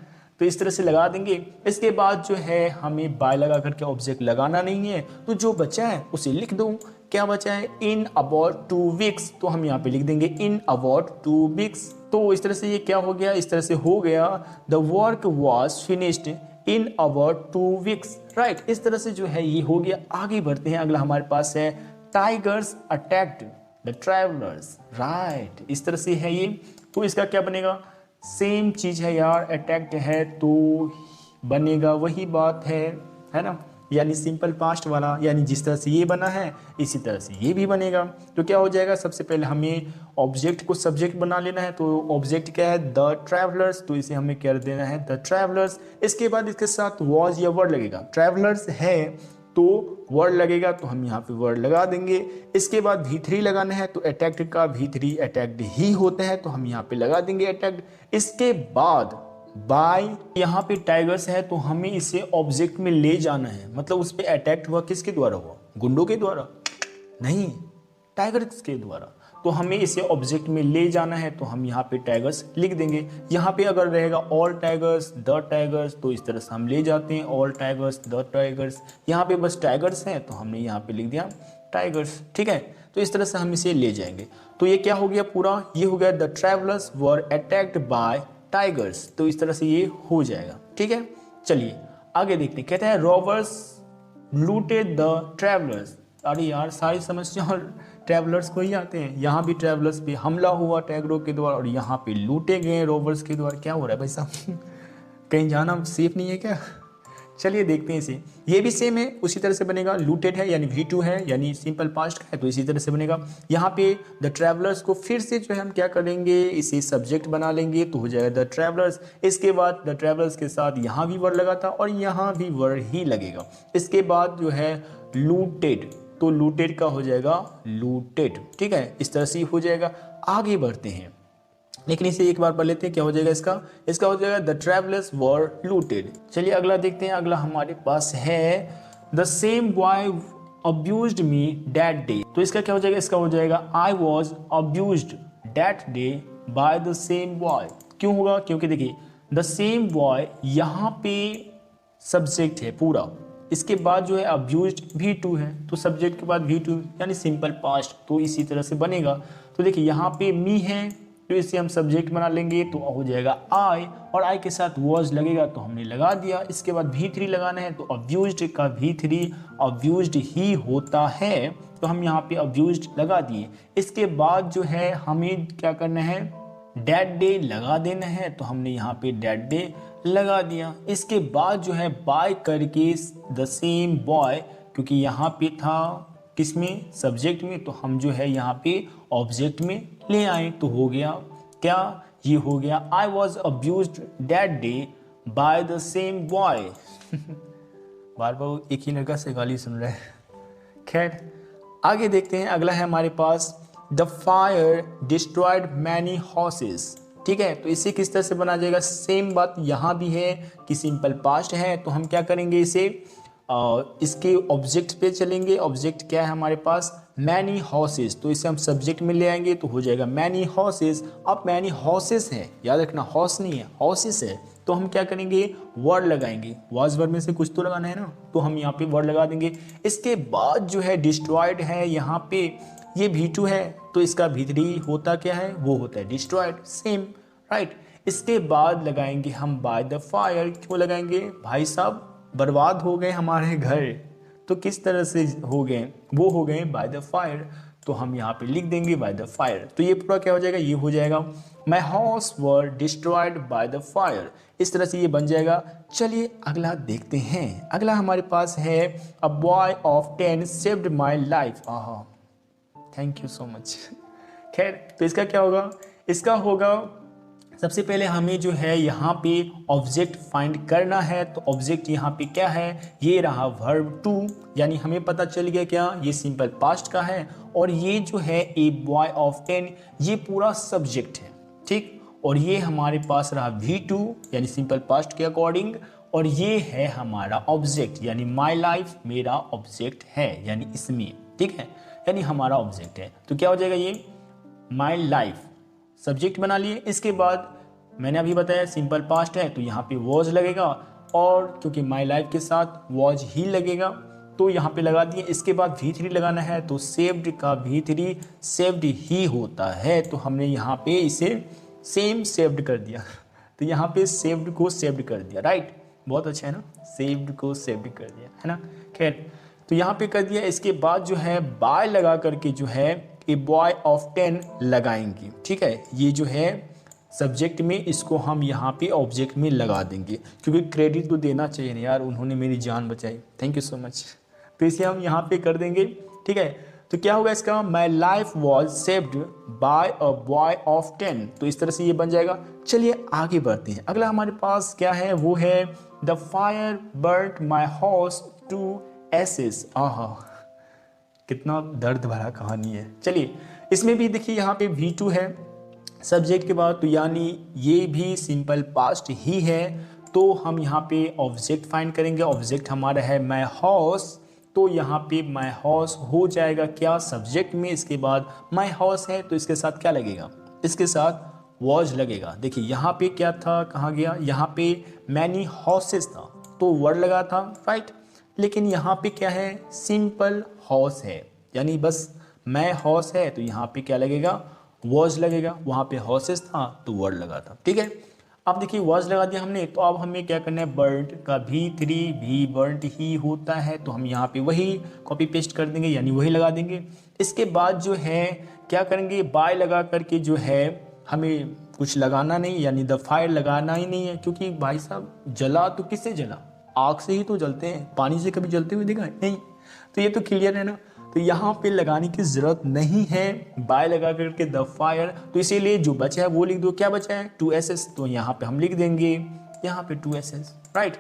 तो इस तरह से लगा देंगे। इसके बाद जो है हमें बाय लगा करके ऑब्जेक्ट लगाना नहीं है, तो जो बचा है उसे लिख दो। क्या बचा है, इन अबाउट 2 वीक्स, तो हम यहाँ पे लिख देंगे इन अबाउट 2 वीक्स। तो इस तरह से ये क्या हो गया, इस तरह से हो गया the work was finished in about 2 weeks, right. इस तरह से जो है ये हो गया। आगे बढ़ते हैं। अगला हमारे पास है tigers attacked the travellers, right. इस तरह से है ये, तो इसका क्या बनेगा, सेम चीज है यार, अटैक्ड है तो बनेगा वही बात है ना, यानी सिंपल पास्ट वाला, यानी जिस तरह से ये बना है इसी तरह से ये भी बनेगा। तो क्या हो जाएगा, सबसे पहले हमें ऑब्जेक्ट को सब्जेक्ट बना लेना है, तो ऑब्जेक्ट क्या है, द ट्रैवलर्स, तो इसे हमें क्या देना है, द ट्रैवलर्स। इसके बाद इसके साथ वॉज या वर्ड लगेगा, ट्रैवलर्स है तो वर्ड लगेगा, तो हम यहाँ पे वर्ड लगा देंगे। इसके बाद V3 लगाना है, तो अटैक्ड का V3 अटैक्ड ही होते हैं, तो हम यहाँ पे लगा देंगे अटैक्ड। इसके बाद बाय, यहाँ पे टाइगर्स है तो हमें इसे ऑब्जेक्ट में ले जाना है, मतलब उस पर अटैक्ट हुआ किसके द्वारा हुआ, गुंडों के द्वारा नहीं, टाइगर्स के द्वारा। तो हमें इसे ऑब्जेक्ट में ले जाना है, तो हम यहाँ पे टाइगर्स लिख देंगे। यहाँ पे अगर रहेगा ऑल टाइगर्स द टाइगर्स, तो इस तरह से हम ले जाते हैं ऑल टाइगर्स द टाइगर्स। यहाँ पे बस टाइगर्स हैं तो हमने यहाँ पे लिख दिया टाइगर्स, ठीक है। तो इस तरह से हम इसे ले जाएंगे। तो ये क्या हो गया पूरा, ये हो गया the travellers were attacked by tigers, तो इस तरह से ये हो जाएगा, ठीक है। चलिए आगे देखते हैं। कहते हैं रॉबर्स लूटेड द ट्रैवलर्स। अरे यार सारी समस्या ट्रैवलर्स को ही आते हैं, यहाँ भी ट्रैवलर्स पे हमला हुआ टैगरों के द्वारा, और यहाँ पे लूटे गए रॉबर्स के द्वारा। क्या हो रहा है भाई साहब कहीं जाना सेफ नहीं है क्या। चलिए देखते हैं इसे, ये भी सेम है, उसी तरह से बनेगा। लूटेड है यानी V2 है, यानी सिंपल पास्ट का है, तो इसी तरह से बनेगा। यहाँ पे द ट्रैवलर्स को फिर से जो है हम क्या करेंगे, इसे सब्जेक्ट बना लेंगे, तो हो जाएगा द ट्रैवलर्स। इसके बाद द ट्रैवलर्स के साथ यहाँ भी वर्ड लगा था और यहाँ भी वर्ड ही लगेगा। इसके बाद जो है लूटेड, तो लूटेड का हो जाएगा लूटेड, ठीक है। इस तरह से हो जाएगा। आगे बढ़ते हैं, लेकिन इसे एक बार पढ़ लेते हैं। क्या हो जाएगा इसका हो जाएगा द ट्रैवलर्स वर लूटेड। चलिए अगला देखते हैं। अगला हमारे पास है the same boy abused me that day, तो इसका क्या हो जाएगा, इसका हो जाएगा आई was abused that day by the same boy. क्यों होगा, क्योंकि देखिए द सेम बॉय यहाँ पे सब्जेक्ट है पूरा, इसके बाद जो है अब्यूज्ड V2 है, तो सब्जेक्ट के बाद V2 यानी सिंपल पास्ट, तो इसी तरह से बनेगा। तो देखिए यहाँ पे मी है, तो इसे हम सब्जेक्ट बना लेंगे, तो हो जाएगा आई, और आई के साथ वॉज लगेगा तो हमने लगा दिया। इसके बाद V3 लगाना है, तो अब्यूज्ड का V3 अब्यूज्ड ही होता है, तो हम यहाँ पे अब्यूज्ड लगा दिए। इसके बाद जो है हमें क्या करना है, डैट डे लगा देना है, तो हमने यहाँ पे डैट डे लगा दिया। इसके बाद जो है बाय करके द सेम बॉय, क्योंकि यहाँ पे था किसमें, सब्जेक्ट में, तो हम जो है यहाँ पे ऑब्जेक्ट में ले आए, तो हो गया क्या, ये हो गया I was abused that day by the same boy बार बार एक ही लड़का से गाली सुन रहा है। खैर आगे देखते हैं। अगला है हमारे पास the fire destroyed many houses, ठीक है। तो इसे किस तरह से बना जाएगा, सेम बात यहाँ भी है कि सिंपल पास्ट है, तो हम क्या करेंगे, इसे इसके ऑब्जेक्ट पे चलेंगे। ऑब्जेक्ट क्या है हमारे पास, मैनी हाउसेस, तो इसे हम सब्जेक्ट में ले आएंगे, तो हो जाएगा मैनी हाउसेस। अब मैनी हाउसेस है, याद रखना हाउस नहीं है हाउसेस है, तो हम क्या करेंगे, वर्ड लगाएंगे। वाज वर्ड में से कुछ तो लगाना है ना, तो हम यहाँ पे वर्ड लगा देंगे। इसके बाद जो है डिस्ट्रॉयड है, यहाँ पे ये V2 है, तो इसका V3 होता क्या है, वो होता है डिस्ट्रॉयड, सेम, राइट। इसके बाद लगाएंगे हम बाय द फायर। क्यों लगाएंगे भाई साहब, बर्बाद हो गए हमारे घर, तो किस तरह से हो गए, वो हो गए बाय द फायर, तो हम यहाँ पे लिख देंगे बाय द फायर। तो ये पूरा क्या हो जाएगा, ये हो जाएगा my house were destroyed by the fire. इस तरह से ये बन जाएगा। चलिए अगला देखते हैं। अगला हमारे पास है a boy of 10 saved my life. आहा, थैंक यू सो मच। खैर, तो इसका क्या होगा, इसका होगा सबसे पहले हमें जो है यहाँ पे ऑब्जेक्ट फाइंड करना है। तो ऑब्जेक्ट यहाँ पे क्या है, ये रहा वर्ब टू, यानी हमें पता चल गया क्या, ये सिंपल पास्ट का है। और ये जो है ए बॉय ऑफ 10, ये पूरा सब्जेक्ट है, ठीक। और ये हमारे पास रहा V2 यानी सिंपल पास्ट के अकॉर्डिंग। और ये है हमारा ऑब्जेक्ट, यानी माई लाइफ मेरा ऑब्जेक्ट है, यानी इसमें, ठीक है, यानी हमारा ऑब्जेक्ट है। तो क्या हो जाएगा, ये माई लाइफ सब्जेक्ट बना लिए। इसके बाद मैंने अभी बताया सिंपल पास्ट है, तो यहाँ पे वॉज लगेगा। और क्योंकि माई लाइफ के साथ वॉज ही लगेगा, तो यहाँ पे लगा दिए। इसके बाद V3 लगाना है, तो सेव्ड का V3 सेव्ड ही होता है, तो हमने यहाँ पे इसे सेम सेव्ड कर दिया। तो यहाँ पे सेव्ड को सेव्ड कर दिया, राइट। बहुत अच्छा है ना, सेव्ड को सेव्ड कर दिया, है ना। खैर, तो यहाँ पे कर दिया। इसके बाद जो है बाय लगा करके जो है ए बॉय ऑफ 10 लगाएंगे, ठीक है। ये जो है सब्जेक्ट में, इसको हम यहाँ पे ऑब्जेक्ट में लगा देंगे, क्योंकि क्रेडिट तो देना चाहिए ना यार, उन्होंने मेरी जान बचाई, थैंक यू सो मच। तो इसे हम यहाँ पे कर देंगे, ठीक है। तो क्या होगा इसका, my life was saved by a boy of 10। तो इस तरह से ये बन जाएगा। चलिए आगे बढ़ते हैं। अगला हमारे पास क्या है, वो है the fire burnt my house to ashes. आहा, कितना दर्द भरा कहानी है। चलिए, इसमें भी देखिए यहाँ पे V2 है सब्जेक्ट के बाद, तो यानी ये भी सिंपल पास्ट ही है। तो हम यहाँ पे ऑब्जेक्ट फाइंड करेंगे। ऑब्जेक्ट हमारा है माई हाउस, तो यहाँ पे माई हाउस हो जाएगा क्या, सब्जेक्ट में। इसके बाद माई हाउस है, तो इसके साथ क्या लगेगा, इसके साथ वॉज लगेगा। देखिए यहाँ पे क्या था, कहाँ गया, यहाँ पे मैनी हाउसेस था, तो वर्ड लगा था, राइट। लेकिन यहाँ पे क्या है, सिंपल हाउस है, यानी बस मैं हाउस है, तो यहाँ पे क्या लगेगा, वॉज लगेगा। वहाँ पे हाउसेस था, तो वर्ड लगा था, ठीक है। अब देखिए वॉज लगा दिया हमने, तो अब हमें क्या करना है, बर्ट का V3 भी बर्ट ही होता है, तो हम यहाँ पे वही कॉपी पेस्ट कर देंगे, यानी वही लगा देंगे। इसके बाद जो है क्या करेंगे, बाय लगा करके जो है हमें कुछ लगाना नहीं, यानी द फायर लगाना ही नहीं है, क्योंकि भाई साहब जला तो किससे जला, आग से ही तो जलते हैं, पानी से कभी जलते हुए देखा है नहीं। तो ये तो क्लियर है ना। तो यहाँ पे लगाने की जरूरत नहीं है, बाय लगा करके द फायर। तो इसीलिए जो बचा है वो लिख दो। क्या बचा है, 2SS, तो यहाँ पे हम लिख देंगे यहाँ पे 2SS, राइट।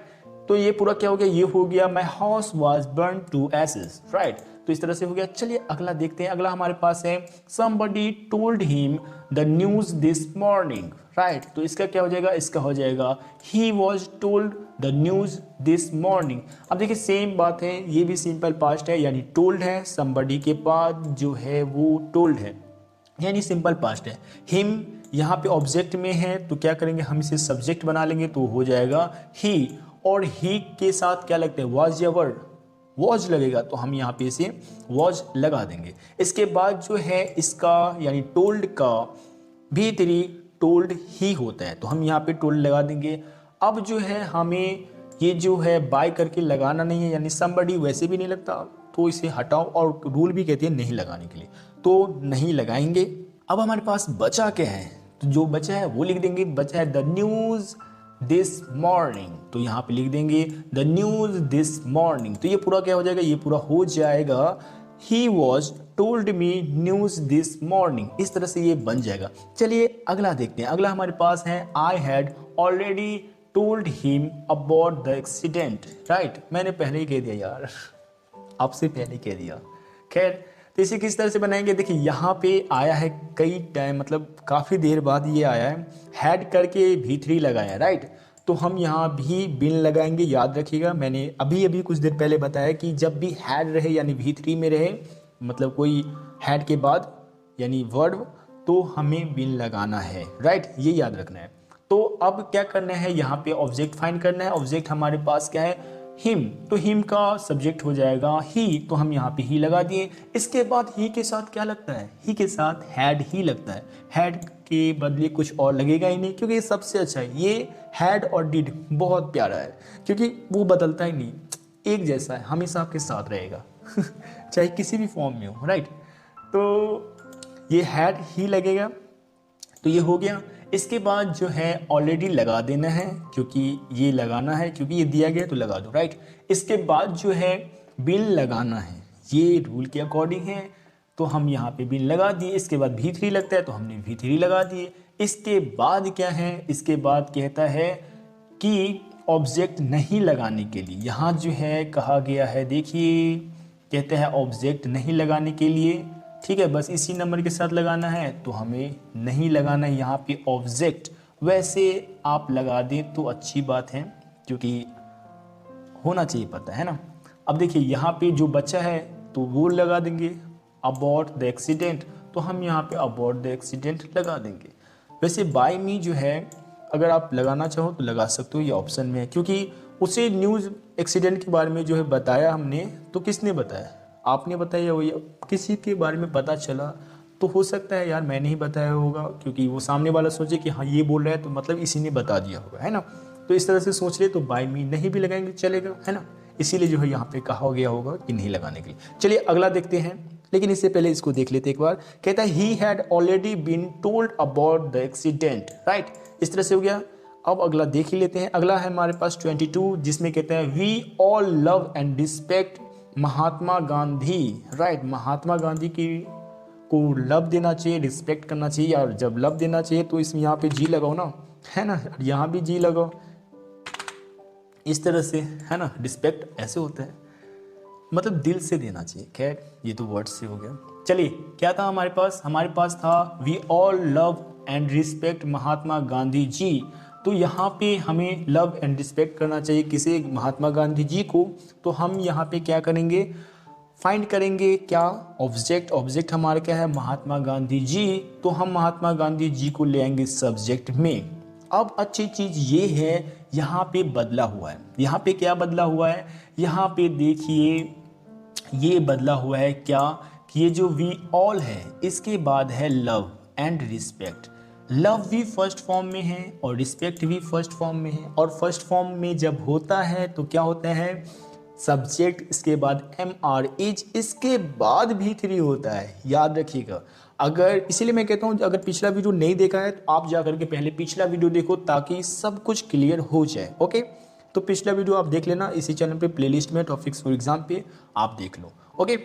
तो ये पूरा क्या हो गया, ये हो गया my house was burn to ashes, right. तो इस तरह से हो गया। चलिए अगला देखते हैं। अगला हमारे पास है somebody told him the news this morning, right. तो इसका क्या हो जाएगा, इसका हो जाएगा he was told the news this morning। अब देखिए सेम बात है, ये भी सिंपल पास्ट है, यानी told है, somebody के बाद जो है वो told है, यानी सिंपल पास्ट है। him यहाँ पे ऑब्जेक्ट में है, तो क्या करेंगे, हम इसे सब्जेक्ट बना लेंगे, तो हो जाएगा he। और ही के साथ क्या लगता है, वॉज या वर्ड, वॉज लगेगा, तो हम यहाँ पे इसे वॉज लगा देंगे। इसके बाद जो है इसका यानी टोल्ड का V3 टोल्ड ही होता है, तो हम यहाँ पे टोल्ड लगा देंगे। अब जो है हमें ये जो है बाय करके लगाना नहीं है, यानी somebody वैसे भी नहीं लगता, तो इसे हटाओ। और रूल भी कहते हैं नहीं लगाने के लिए, तो नहीं लगाएंगे। अब हमारे पास बचा क्या है, तो जो बचा है वो लिख देंगे। बचा है द न्यूज़ दिस मॉर्निंग, तो यहाँ पे लिख देंगे द न्यूज दिस मॉर्निंग। तो ये पूरा क्या हो जाएगा, ये पूरा हो जाएगा he was told me news this morning. इस तरह से ये बन जाएगा। चलिए अगला देखते हैं। अगला हमारे पास है I had already told him about the accident, right. मैंने पहले ही कह दिया यार, आपसे पहले कह दिया। खैर, तो इसे किस तरह से बनाएंगे, देखिए यहाँ पे आया है कई टाइम, मतलब काफ़ी देर बाद ये आया है, हैड करके V3 लगाया, राइट। तो हम यहाँ भी बिन लगाएंगे, याद रखिएगा। मैंने अभी कुछ देर पहले बताया कि जब भी हैड रहे यानी V3 में रहे, मतलब कोई हैड के बाद यानी वर्ड, तो हमें बिन लगाना है, राइट, ये याद रखना है। तो अब क्या करना है, यहाँ पे ऑब्जेक्ट फाइंड करना है। ऑब्जेक्ट हमारे पास क्या है, हिम, तो हिम का सब्जेक्ट हो जाएगा ही, तो हम यहाँ पे ही लगा दिए। इसके बाद ही के साथ क्या लगता है, ही के साथ हैड ही लगता है। हैड के बदले कुछ और लगेगा ही नहीं, क्योंकि ये सबसे अच्छा है। ये हैड और डिड बहुत प्यारा है, क्योंकि वो बदलता ही नहीं, एक जैसा है, हमेशा आपके साथ रहेगा चाहे किसी भी फॉर्म में हो, राइट। तो ये हैड ही लगेगा, तो ये हो गया। इसके बाद जो है ऑलरेडी लगा देना है, क्योंकि ये लगाना है, क्योंकि ये दिया गया तो लगा दो, राइट। इसके बाद जो है बिन लगाना है, ये रूल के अकॉर्डिंग है, तो हम यहाँ पे बिन लगा दिए। इसके बाद V3 लगता है तो हमने V3 लगा दिए। इसके बाद क्या है, इसके बाद कहता है कि ऑब्जेक्ट नहीं लगाने के लिए, यहाँ जो है कहा गया है, देखिए कहते हैं ऑब्जेक्ट नहीं लगाने के लिए, ठीक है, बस इसी नंबर के साथ लगाना है, तो हमें नहीं लगाना है यहाँ पे ऑब्जेक्ट। वैसे आप लगा दें तो अच्छी बात है, क्योंकि होना चाहिए पता है ना। अब देखिए यहाँ पे जो बच्चा है तो वो लगा देंगे अबाउट द एक्सीडेंट, तो हम यहाँ पे अबाउट द एक्सीडेंट लगा देंगे। वैसे बाय मी जो है अगर आप लगाना चाहो तो लगा सकते हो, ये ऑप्शन में है, क्योंकि उसे न्यूज़ एक्सीडेंट के बारे में जो है बताया हमने, तो किसने बताया, आपने बताया हो या किसी के बारे में पता चला, तो हो सकता है यार मैंने ही बताया होगा, क्योंकि वो सामने वाला सोचे कि हाँ ये बोल रहा है तो मतलब इसी ने बता दिया होगा, है ना। तो इस तरह से सोच ले तो बाय मी नहीं भी लगाएंगे चलेगा, है ना। इसीलिए जो है यहाँ पे कहा गया होगा कि नहीं लगाने के लिए। चलिए अगला देखते हैं, लेकिन इससे पहले इसको देख लेते एक बार। कहता है he had already been told about the accident, right, इस तरह से हो गया। अब अगला देख ही लेते हैं। अगला है हमारे पास 22, जिसमें कहते हैं we all love and respect Mahatma Gandhi, right. Mahatma Gandhi की को लव देना चाहिए, रिस्पेक्ट करना चाहिए, और जब लव देना चाहिए तो इसमें यहाँ पे जी लगाओ ना, है ना, यहाँ भी जी लगाओ, इस तरह से, है ना। रिस्पेक्ट ऐसे होता है, मतलब दिल से देना चाहिए। खैर ये तो वर्ड से हो गया। चलिए क्या था हमारे पास था we all love and respect Mahatma Gandhi ji. तो यहाँ पे हमें लव एंड रिस्पेक्ट करना चाहिए किसे, महात्मा गांधी जी को। तो हम यहाँ पे क्या करेंगे, फाइंड करेंगे क्या, ऑब्जेक्ट हमारा क्या है, महात्मा गांधी जी। तो हम महात्मा गांधी जी को ले आएंगे सब्जेक्ट में। अब अच्छी चीज ये है, यहाँ पे बदला हुआ है। यहाँ पे क्या बदला हुआ है, यहाँ पे देखिए ये बदला हुआ है क्या, कि ये जो वी ऑल है इसके बाद है लव एंड रिस्पेक्ट। लव भी फर्स्ट फॉर्म में है और रिस्पेक्ट भी फर्स्ट फॉर्म में है, और फर्स्ट फॉर्म में जब होता है तो क्या होता है, सब्जेक्ट, इसके बाद MR इज, इसके बाद V3 होता है, याद रखिएगा। अगर इसीलिए मैं कहता हूँ अगर पिछला वीडियो नहीं देखा है तो आप जाकर के पहले पिछला वीडियो देखो, ताकि सब कुछ क्लियर हो जाए, ओके। तो पिछला वीडियो आप देख लेना, इसी चैनल पे प्लेलिस्ट में टॉपिक्स फॉर एग्जाम पे आप देख लो, ओके।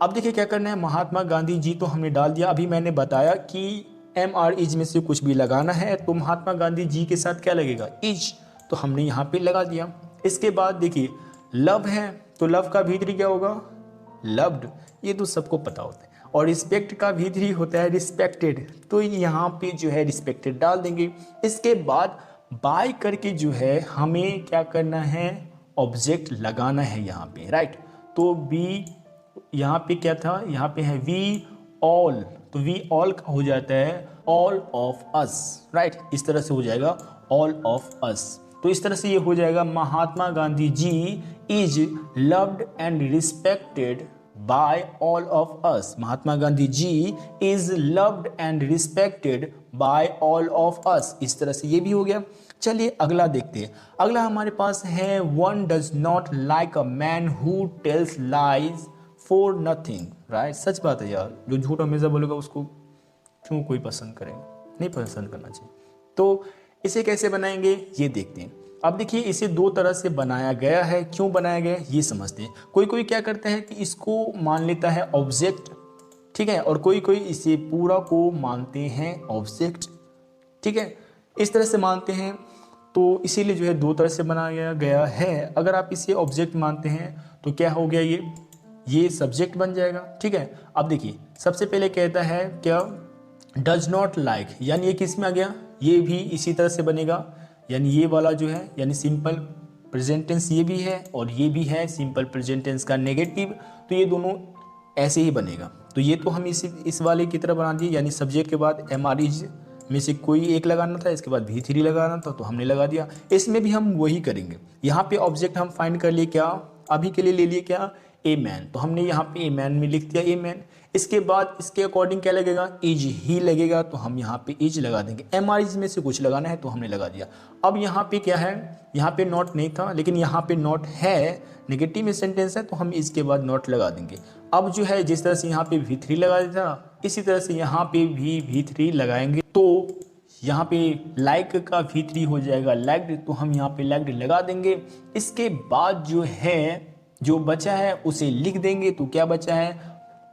अब देखिए क्या करना है, महात्मा गांधी जी तो हमने डाल दिया। अभी मैंने बताया कि MR इज में से कुछ भी लगाना है, तो महात्मा गांधी जी के साथ क्या लगेगा, इज, तो हमने यहाँ पे लगा दिया। इसके बाद देखिए लव है, तो लव का V3 क्या होगा, लव्ड, ये तो सबको पता होता है। और रिस्पेक्ट का V3 होता है रिस्पेक्टेड, तो यहाँ पे जो है रिस्पेक्टेड डाल देंगे। इसके बाद बाय करके जो है हमें क्या करना है, ऑब्जेक्ट लगाना है यहाँ पे, राइट। तो बी यहाँ पे क्या था, यहाँ पे है वी ऑल, तो वी ऑल का हो जाता है ऑल ऑफ अस, राइट। इस तरह से हो जाएगा ऑल ऑफ अस। तो इस तरह से ये हो जाएगा Mahatma Gandhi ji is loved and respected by all of us. Mahatma Gandhi ji is loved and respected by all of us. इस तरह से ये भी हो गया। चलिए अगला देखते हैं। अगला हमारे पास है one does not like a man who tells lies for nothing, right. सच बात है यार, जो झूठ हमेशा बोलेगा उसको क्यों कोई पसंद करेगा, नहीं पसंद करना चाहिए। तो इसे कैसे बनाएंगे ये देखते हैं। अब देखिए इसे दो तरह से बनाया गया है, क्यों बनाया गया है ये समझते हैं। कोई क्या करता है कि इसको मान लेता है ऑब्जेक्ट, ठीक है, और कोई इसे पूरा को मानते हैं ऑब्जेक्ट, ठीक है, इस तरह से मानते हैं। तो इसीलिए जो है दो तरह से बनाया गया है। अगर आप इसे ऑब्जेक्ट मानते हैं तो क्या हो गया, ये सब्जेक्ट बन जाएगा, ठीक है। अब देखिए सबसे पहले कहता है क्या, डज नॉट लाइक, यानी ये किस में आ गया, ये भी इसी तरह से बनेगा, यानी ये वाला जो है यानी सिंपल प्रेजेंट टेंस ये भी है और ये भी है सिंपल प्रेजेंट टेंस का नेगेटिव, तो ये दोनों ऐसे ही बनेगा। तो ये तो हम इस वाले की तरह बना दिए, यानी सब्जेक्ट के बाद MR इज में से कोई एक लगाना था, इसके बाद V3 लगाना था, तो हमने लगा दिया। इसमें भी हम वही करेंगे। यहाँ पे ऑब्जेक्ट हम फाइंड कर लिए क्या, अभी के लिए ले लिए क्या, ए मैन, तो हमने यहाँ पे ए मैन में लिख दिया ए मैन। इसके बाद इसके अकॉर्डिंग क्या लगेगा, इज ही लगेगा, तो हम यहाँ पे इज लगा देंगे। MR इज में से कुछ लगाना है तो हमने लगा दिया। अब यहाँ पे क्या है, यहाँ पे नॉट नहीं था लेकिन यहाँ पे नॉट है, नेगेटिव में सेंटेंस है तो हम इसके बाद नॉट लगा देंगे। अब जो है जिस तरह से यहाँ पे V3 लगा देता, इसी तरह से यहाँ पे भी V3 लगाएंगे तो यहाँ पे लाइक का V3 हो जाएगा लैग्ड, तो हम यहाँ पे लैग्ड लगा देंगे। इसके बाद जो है जो बचा है उसे लिख देंगे। तो क्या बचा है,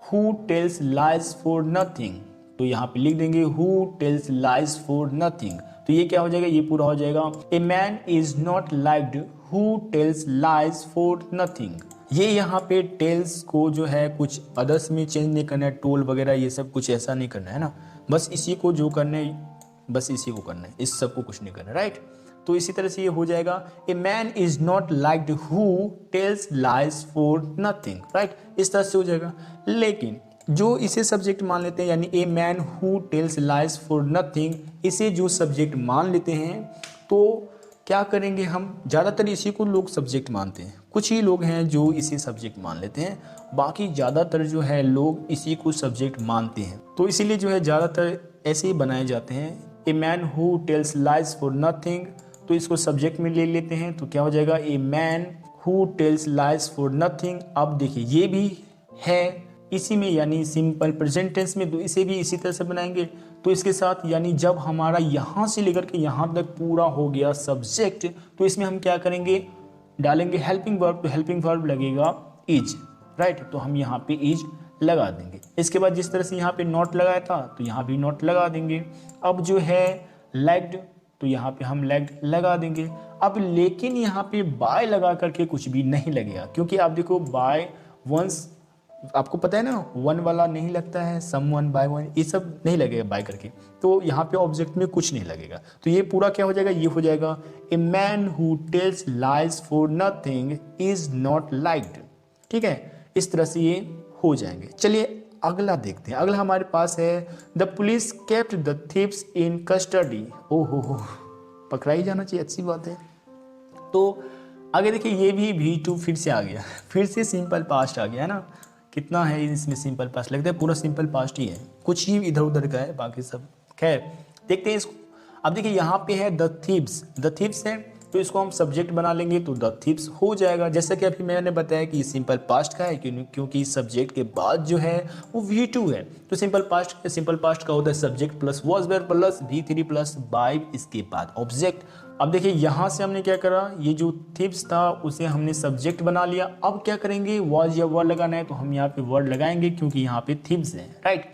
who tells lies for nothing, तो यहाँ पे लिख देंगे who tells lies for nothing. तो ये क्या हो जाएगा, ये पूरा हो जाएगा a man is not liked who tells lies for nothing. ये यहाँ पे टेल्स को जो है कुछ अदर्स में चेंज नहीं करना है, टोल वगैरह ये सब कुछ ऐसा नहीं करना है ना, बस इसी को जो करना है बस इसी को करना है, इस सब को कुछ नहीं करना है, राइट। तो इसी तरह से ये हो जाएगा a man is not liked who tells lies for nothing, right. इस तरह से हो जाएगा। लेकिन जो इसे सब्जेक्ट मान लेते हैं यानी a man who tells lies for nothing, इसे जो सब्जेक्ट मान लेते हैं तो क्या करेंगे हम, ज़्यादातर इसी को लोग सब्जेक्ट मानते हैं। कुछ ही लोग हैं जो इसे सब्जेक्ट मान लेते हैं, बाकी ज़्यादातर जो है लोग इसी को सब्जेक्ट मानते हैं। तो इसीलिए जो है ज़्यादातर ऐसे ही बनाए जाते हैं, a man who tells lies for nothing, तो इसको सब्जेक्ट में ले लेते हैं। तो क्या हो जाएगा, a man who tells lies for nothing. अब देखिए ये भी है इसी में यानी सिंपल प्रेजेंट टेंस में, तो इसे भी इसी तरह से बनाएंगे। तो इसके साथ यानी जब हमारा यहाँ से लेकर के यहाँ तक पूरा हो गया सब्जेक्ट, तो इसमें हम क्या करेंगे, डालेंगे हेल्पिंग वर्ब। तो हेल्पिंग वर्ब लगेगा इज, राइट। तो हम यहाँ पे इज लगा देंगे। इसके बाद जिस तरह से यहाँ पे नॉट लगाया था तो यहाँ भी नॉट लगा देंगे। अब जो है लैग्ड, तो यहाँ पे हम लैग्ड लगा देंगे। अब लेकिन यहाँ पे बाय लगा करके कुछ भी नहीं लगेगा, क्योंकि आप देखो बाय वंस, आपको पता है ना वन वाला नहीं लगता है, सम वन बाय वन, ये सब नहीं लगेगा बाय करके। तो यहाँ पे ऑब्जेक्ट में कुछ नहीं लगेगा। तो ये पूरा क्या हो जाएगा, ये हो जाएगा a man who tells lies for nothing is not liked. ठीक है, इस तरह से ये हो जाएंगे। चलिए अगला देखते हैं। अगला हमारे पास है the police kept the thieves in custody. ओहो, पकड़ा ही जाना चाहिए, अच्छी बात है। तो आगे देखिए ये भी V2 फिर से आ गया, फिर से सिंपल पास्ट आ गया है ना। कितना है इसमें सिंपल पास्ट, लगता है पूरा सिंपल पास्ट ही है, कुछ ही इधर उधर का है, बाकी सब खैर देखते हैं इसको। अब देखिए यहाँ पे है द थीव्स, द थीव्स है तो इसको हम सब्जेक्ट बना लेंगे तो द थीव्स हो जाएगा। जैसा कि अभी मैंने बताया कि सिंपल पास्ट का है क्योंकि सब्जेक्ट के बाद जो है वो V2 है। तो सिंपल पास्ट का होता है subject plus was were plus V3 plus by, इसके बाद ऑब्जेक्ट। अब देखिए यहाँ से हमने क्या करा, ये जो थीव्स था उसे हमने सब्जेक्ट बना लिया। अब क्या करेंगे, वॉज या वर्ड लगाना है तो हम यहाँ पे वर्ड लगाएंगे क्योंकि यहाँ पे थीव्स है, राइट।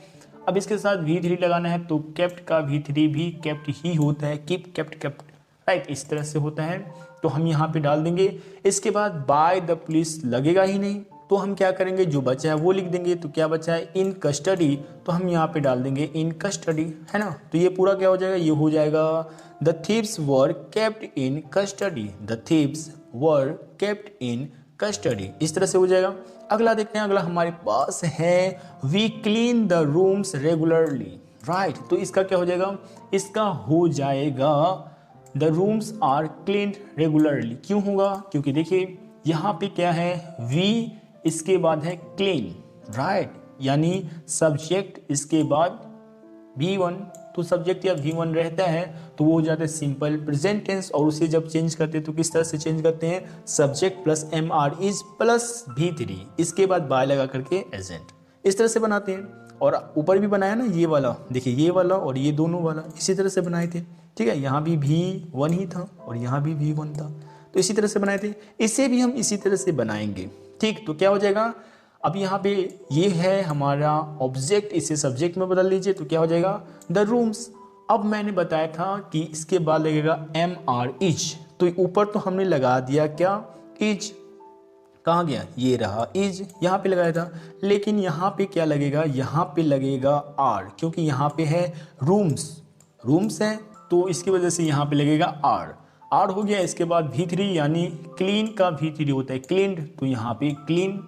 अब इसके साथ V3 लगाना है तो केप्ट का V3 भी केप्ट ही होता है, कीप केप्ट केप्ट, राइट, इस तरह से होता है। तो हम यहाँ पे डाल देंगे। इसके बाद बाय द पुलिस लगेगा ही नहीं, तो हम क्या करेंगे, जो बचा है वो लिख देंगे। तो क्या बचा है, इन कस्टडी, तो हम यहाँ पे डाल देंगे इन कस्टडी, है ना। तो ये पूरा क्या हो जाएगा, ये हो जाएगा the thieves were kept in custody, the thieves were kept in custody, इस तरह से हो जाएगा। अगला देखते हैं। अगला हमारे पास है we clean the rooms regularly, right. तो इसका क्या हो जाएगा, इसका हो जाएगा the rooms are cleaned regularly. क्यों होगा, क्योंकि देखिए यहाँ पे क्या है, वी इसके बाद है क्लीन, राइट, यानी सब्जेक्ट इसके बाद V1, तो सब्जेक्ट या V1 रहता है तो वो हो जाता है सिंपल प्रेजेंट टेंस। और उसे जब चेंज करते हैं तो किस तरह से चेंज करते हैं, subject plus MR is plus V3, इसके बाद बाय लगा करके एजेंट, इस तरह से बनाते हैं। और ऊपर भी बनाया ना ये वाला, देखिए ये वाला और ये दोनों वाला इसी तरह से बनाए थे, ठीक है। यहाँ भी V1 ही था और यहाँ भी V1 था, तो इसी तरह से बनाए थे। इसे भी हम इसी तरह से बनाएंगे, ठीक। तो क्या हो जाएगा, अब यहाँ पे ये है हमारा ऑब्जेक्ट, इसे सब्जेक्ट में बदल लीजिए तो क्या हो जाएगा, द रूम्स। अब मैंने बताया था कि इसके बाद लगेगा MR इज, तो ऊपर तो हमने लगा दिया क्या, इज, कहाँ गया, ये रहा इज, यहाँ पे लगाया था। लेकिन यहाँ पे क्या लगेगा, यहाँ पे लगेगा R, क्योंकि यहाँ पे है रूम्स, रूम्स है तो इसकी वजह से यहाँ पे लगेगा R हो गया। इसके बाद V3 यानी क्लीन का V3 होता है क्लीन्ड, तो यहाँ पे क्लीन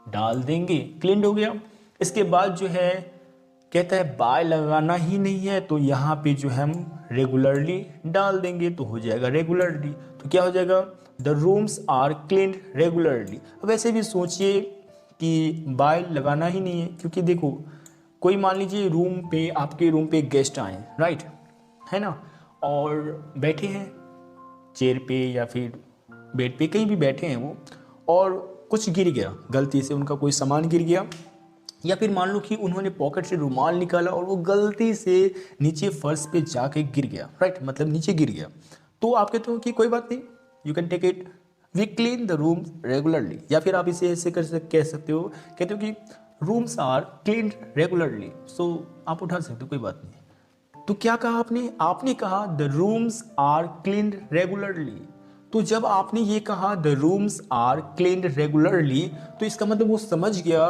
डाल देंगे, क्लीन्ड हो गया। इसके बाद जो है कहता है बाय लगाना ही नहीं है, तो यहाँ पे जो है हम रेगुलरली डाल देंगे तो हो जाएगा रेगुलरली। तो क्या हो जाएगा, the rooms are cleaned regularly. वैसे भी सोचिए कि बाय लगाना ही नहीं है, क्योंकि देखो कोई मान लीजिए रूम पे, आपके रूम पे गेस्ट आए, राइट, है ना, और बैठे हैं चेयर पे या फिर बेड पे, कहीं भी बैठे हैं वो, और कुछ गिर गया, गलती से उनका कोई सामान गिर गया, या फिर मान लो कि उन्होंने पॉकेट से रुमाल निकाला और वो गलती से नीचे फर्श पे जाके गिर गया, राइट, मतलब नीचे गिर गया, तो आप कहते हो कि कोई बात नहीं, you can take it, we clean the room regularly, या फिर आप इसे ऐसे कह सकते हो, कहते हो कि रूम्स आर क्लीन रेगुलरली, सो आप उठा सकते हो, कोई बात नहीं। तो क्या कहा आपने? आपने कहा the rooms are clean regularly. तो जब आपने ये कहा the rooms are clean regularly, तो इसका मतलब वो समझ गया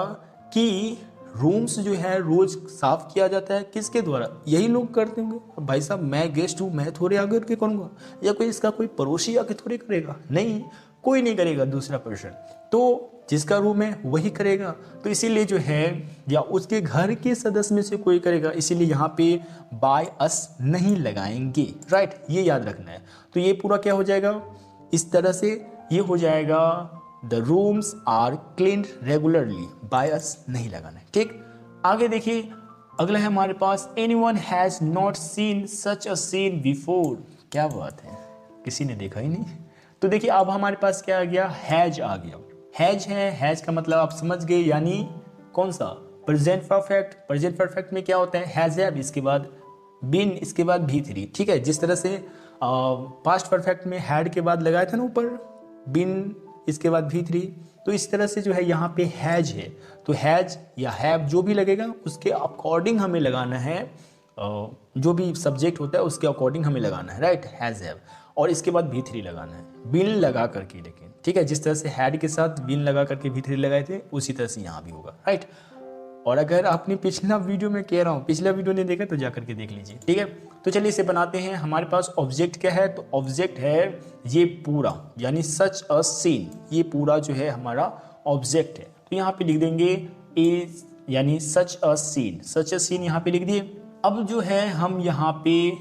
कि रूम्स जो है रोज साफ किया जाता है, किसके द्वारा? यही लोग करते होंगे। भाई साहब मैं गेस्ट हूँ, मैं थोड़े आगे के करूँगा, या कोई इसका कोई पड़ोसी आके थोड़े करेगा? नहीं, कोई नहीं करेगा, दूसरा पर्सन। तो जिसका रूम है वही करेगा, तो इसीलिए जो है या उसके घर के सदस्य में से कोई करेगा, इसीलिए यहाँ पे बाय अस नहीं लगाएंगे, राइट, ये याद रखना है। तो ये पूरा क्या हो जाएगा इस तरह से, ये हो जाएगा the rooms are clean regularly, by us नहीं लगाना है, ठीक। आगे देखिए, अगला है हमारे पास anyone has not seen such a scene before. क्या बात है, किसी ने देखा ही नहीं। तो देखिए अब हमारे पास क्या आ गया, हैज आ गया। हैज है, हैज का मतलब आप समझ गए, यानी कौन सा? Present perfect. प्रेजेंट परफेक्ट में क्या होता है? हैज है, इसके बाद बीन, इसके बाद भी3, ठीक है। जिस तरह से पास्ट परफेक्ट में हैड के बाद लगाया था ना ऊपर बीन, इसके बाद भी3, तो इस तरह से जो है यहाँ पे हैज है, तो हैज या हैव जो भी लगेगा उसके अकॉर्डिंग हमें लगाना है, जो भी सब्जेक्ट होता है उसके अकॉर्डिंग हमें लगाना है, राइट, हैज हैव, और इसके बाद भी3 लगाना है, बिन लगा करके, लेकिन ठीक है, जिस तरह से हैड के साथ बिन लगा करके भी3 लगाए थे उसी तरह से यहाँ भी होगा, राइट। और अगर आपने पिछला वीडियो में कह रहा हूँ, पिछला वीडियो नहीं देखा तो जा करके देख लीजिए, ठीक है। तो चलिए इसे बनाते हैं। हमारे पास ऑब्जेक्ट क्या है? तो ऑब्जेक्ट है ये पूरा, यानी सच अ सीन, ये पूरा जो है हमारा ऑब्जेक्ट है। तो यहाँ पे लिख देंगे ए, यानी सच a scene, such a scene यहाँ पे लिख दिए। अब जो है हम यहाँ पे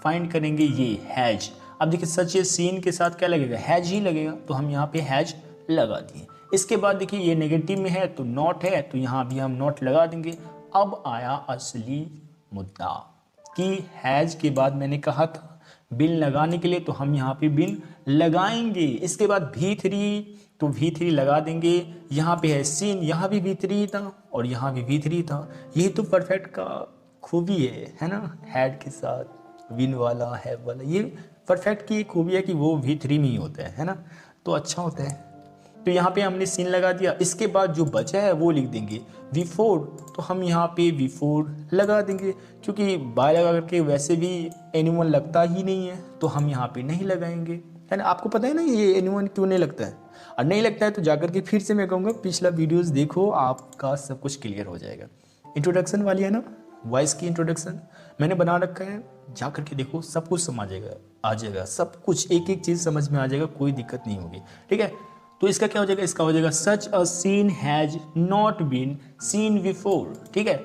फाइंड करेंगे ये हैज। अब देखिए सच ए सीन के साथ क्या लगेगा? हैज ही लगेगा, तो हम यहाँ पे हैज लगा दिए। इसके बाद देखिए ये नेगेटिव में है तो नॉट है, तो यहाँ भी हम नॉट लगा देंगे। अब आया असली मुद्दा कि हैज के बाद मैंने कहा था बिन लगाने के लिए, तो हम यहाँ पे बिन लगाएंगे। इसके बाद भी3, तो भी3 लगा देंगे। यहाँ पे है सीन, यहाँ भी भी3 था और यहाँ भी भी3 था। यही तो परफेक्ट का खूबी है ना, हैड के साथ बिन वाला, हैव वाला, ये परफेक्ट की खूबी है कि वो भी3 में ही होता है ना, तो अच्छा होता है। तो यहाँ पे हमने सीन लगा दिया। इसके बाद जो बचा है वो लिख देंगे बिफोर, तो हम यहाँ पे बिफोर लगा देंगे, क्योंकि बाय लगा करके वैसे भी एनिमल लगता ही नहीं है, तो हम यहाँ पे नहीं लगाएंगे, है ना। आपको पता है ना ये एनिमल क्यों नहीं लगता है, और नहीं लगता है तो जाकर के फिर से मैं कहूँगा पिछला वीडियोज़ देखो, आपका सब कुछ क्लियर हो जाएगा। इंट्रोडक्शन वाली है ना, वॉइस की इंट्रोडक्शन मैंने बना रखा है, जा करके देखो, सब कुछ समझ आ जाएगा, सब कुछ एक एक चीज़ समझ में आ जाएगा, कोई दिक्कत नहीं होगी, ठीक है। तो इसका क्या हो जाएगा? इसका हो जाएगा such a scene has not been seen before, ठीक है।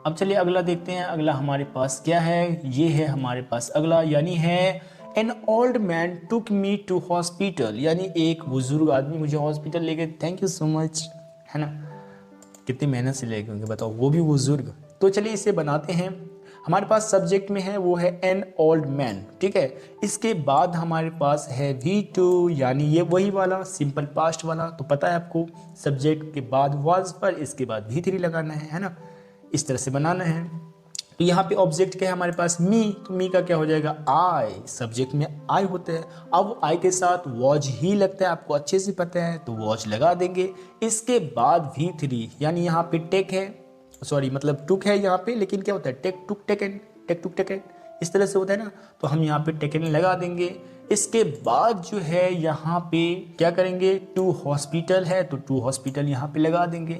अब चलिए अगला देखते हैं। अगला हमारे पास क्या है? ये है हमारे पास अगला, यानी है an old man took me to hospital, यानी एक बुजुर्ग आदमी मुझे हॉस्पिटल ले गए। थैंक यू सो मच, है ना, कितनी मेहनत से ले गए होंगे बताओ, वो भी बुजुर्ग। तो चलिए इसे बनाते हैं। हमारे पास सब्जेक्ट में है वो है एन ओल्ड मैन, ठीक है। इसके बाद हमारे पास है V2, यानी ये वही वाला सिंपल पास्ट वाला, तो पता है आपको सब्जेक्ट के बाद वाज पर, इसके बाद V3 लगाना है ना, इस तरह से बनाना है। तो यहाँ पे ऑब्जेक्ट क्या है हमारे पास? मी, तो मी का क्या हो जाएगा? आई, सब्जेक्ट में आई होता है। अब आई के साथ वॉज ही लगता है, आपको अच्छे से पता है, तो वॉज लगा देंगे। इसके बाद V3, यानी यहाँ पे टेक है, सॉरी मतलब टुक है यहाँ पे, लेकिन क्या होता है take took taken, take took taken, इस तरह से होता है ना, तो हम यहाँ पे टेकन लगा देंगे। इसके बाद जो है यहाँ पे क्या करेंगे? टू हॉस्पिटल है तो टू हॉस्पिटल यहाँ पे लगा देंगे।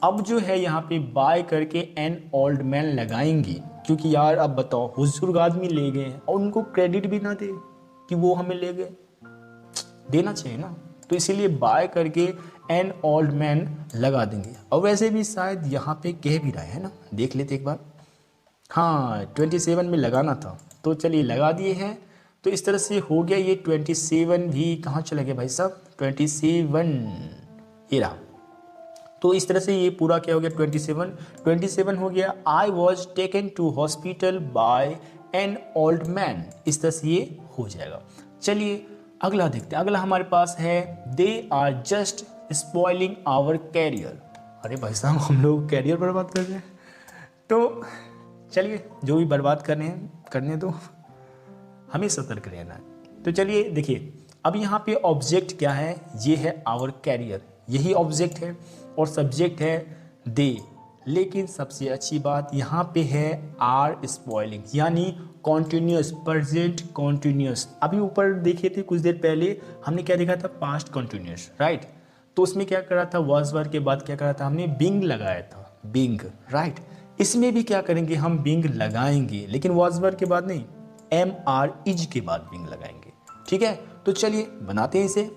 अब जो है यहाँ पे बाय करके एन ओल्ड मैन लगाएंगे, क्योंकि यार अब बताओ बुजुर्ग आदमी ले गए और उनको क्रेडिट भी ना दे कि वो हमें ले गए, देना चाहिए ना, तो इसीलिए बाय करके एन ओल्ड मैन लगा देंगे। और वैसे भी शायद यहाँ पे कह भी रहा है ना, देख लेते एक बार। हाँ 27 में लगाना था, तो चलिए लगा दिए हैं। तो इस तरह से हो गया ये 27 भी कहाँ चला गया भाई साहब? 27 ये रहा। तो इस तरह से ये पूरा क्या हो गया? 27 हो गया। I was taken to hospital by an old man, इस तरह से ये हो जाएगा। चलिए अगला देखते हैं। अगला हमारे पास है they are just spoiling our career. अरे भाई साहब, हम लोग कैरियर बर्बाद कर रहे हैं। तो चलिए, जो भी बर्बाद करने दो, हमें सतर्क रहना है। तो चलिए देखिए, अब यहाँ पे ऑब्जेक्ट क्या है, ये है आवर कैरियर, यही ऑब्जेक्ट है और सब्जेक्ट है दे। लेकिन सबसे अच्छी बात यहाँ पे है आर स्पॉइलिंग, यानी कॉन्टिन्यूस, प्रेजेंट कॉन्टिन्यूस। अभी ऊपर देखे थे कुछ देर पहले हमने क्या देखा था, पास्ट कॉन्टिन्यूस, राइट। तो उसमें क्या करा था, वाज वर्ब के बाद क्या करा था, हमने बिंग लगाया था, बिंग, राइट। इसमें भी क्या करेंगे, हम बिंग लगाएंगे, लेकिन वाज वर्ब के बाद नहीं, एम आर इज के बाद बिंग लगाएंगे, ठीक है। तो चलिए बनाते हैं इसे।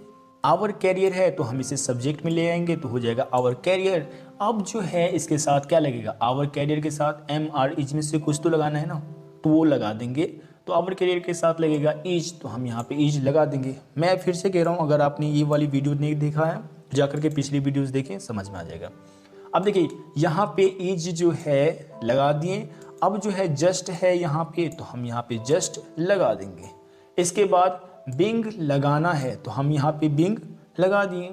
आवर कैरियर है तो हम इसे सब्जेक्ट में ले आएंगे, तो हो जाएगा आवर कैरियर। अब जो है इसके साथ क्या लगेगा, आवर कैरियर के साथ एम आर इज में से कुछ तो लगाना है ना, तो वो लगा देंगे। तो आवर कैरियर के साथ लगेगा इज, तो हम यहाँ पे इज लगा देंगे। मैं फिर से कह रहा हूँ, अगर आपने ये वाली वीडियो नहीं देखा है तो जाकर के पिछली वीडियोस देखें, समझ में आ जाएगा। अब देखिए यहाँ पे इज जो है लगा दिए। अब जो है जस्ट है यहाँ पे, तो हम यहाँ पे जस्ट लगा देंगे। इसके बाद बिंग लगाना है तो हम यहाँ पे बिंग लगा दिए,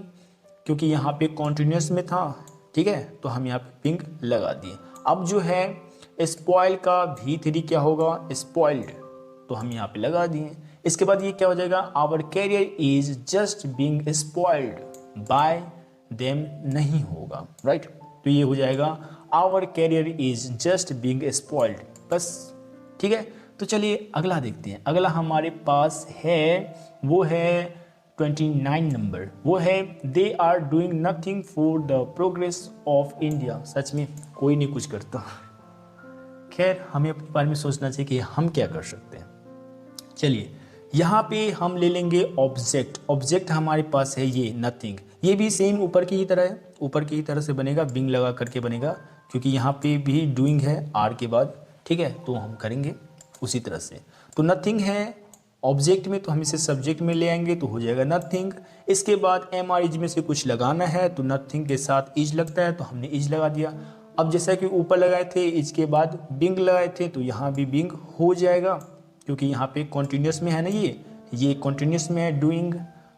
क्योंकि यहाँ पे कॉन्टिन्यूस में था, ठीक है, तो हम यहाँ पे बिंग लगा दिए। अब जो है स्पॉइल का V3 क्या होगा, स्पॉइल्ड, तो हम यहाँ पे लगा दिए। इसके बाद ये क्या हो जाएगा, our career is just being spoiled by them नहीं होगा, राइट। तो ये हो जाएगा our career is just being spoiled, बस, ठीक है। तो चलिए अगला देखते हैं। अगला हमारे पास है, वो है 29 नंबर, वो है they are doing nothing for the progress of India. सच में कोई नहीं कुछ करता। खैर, हमें अपने बारे में सोचना चाहिए कि हम क्या कर सकते हैं। चलिए यहाँ पे हम ले लेंगे ऑब्जेक्ट। ऑब्जेक्ट हमारे पास है ये नथिंग, ये भी सेम ऊपर की ही तरह है, ऊपर की ही तरह से बनेगा, बिंग लगा करके बनेगा, क्योंकि यहाँ पे भी डूइंग है आर के बाद, ठीक है। तो हम करेंगे उसी तरह से। तो नथिंग है ऑब्जेक्ट में, तो हम इसे सब्जेक्ट में ले आएंगे, तो हो जाएगा नथिंग। इसके बाद एम आर इज में से कुछ लगाना है, तो नथिंग के साथ इज लगता है, तो हमने इज लगा दिया। अब जैसा कि ऊपर लगाए थे इज के बाद बिंग लगाए थे, तो यहाँ भी बिंग हो जाएगा, क्योंकि यहाँ पे कॉन्टिन्यूस में है ना, ये कॉन्टिन्यूस में है डूइंग,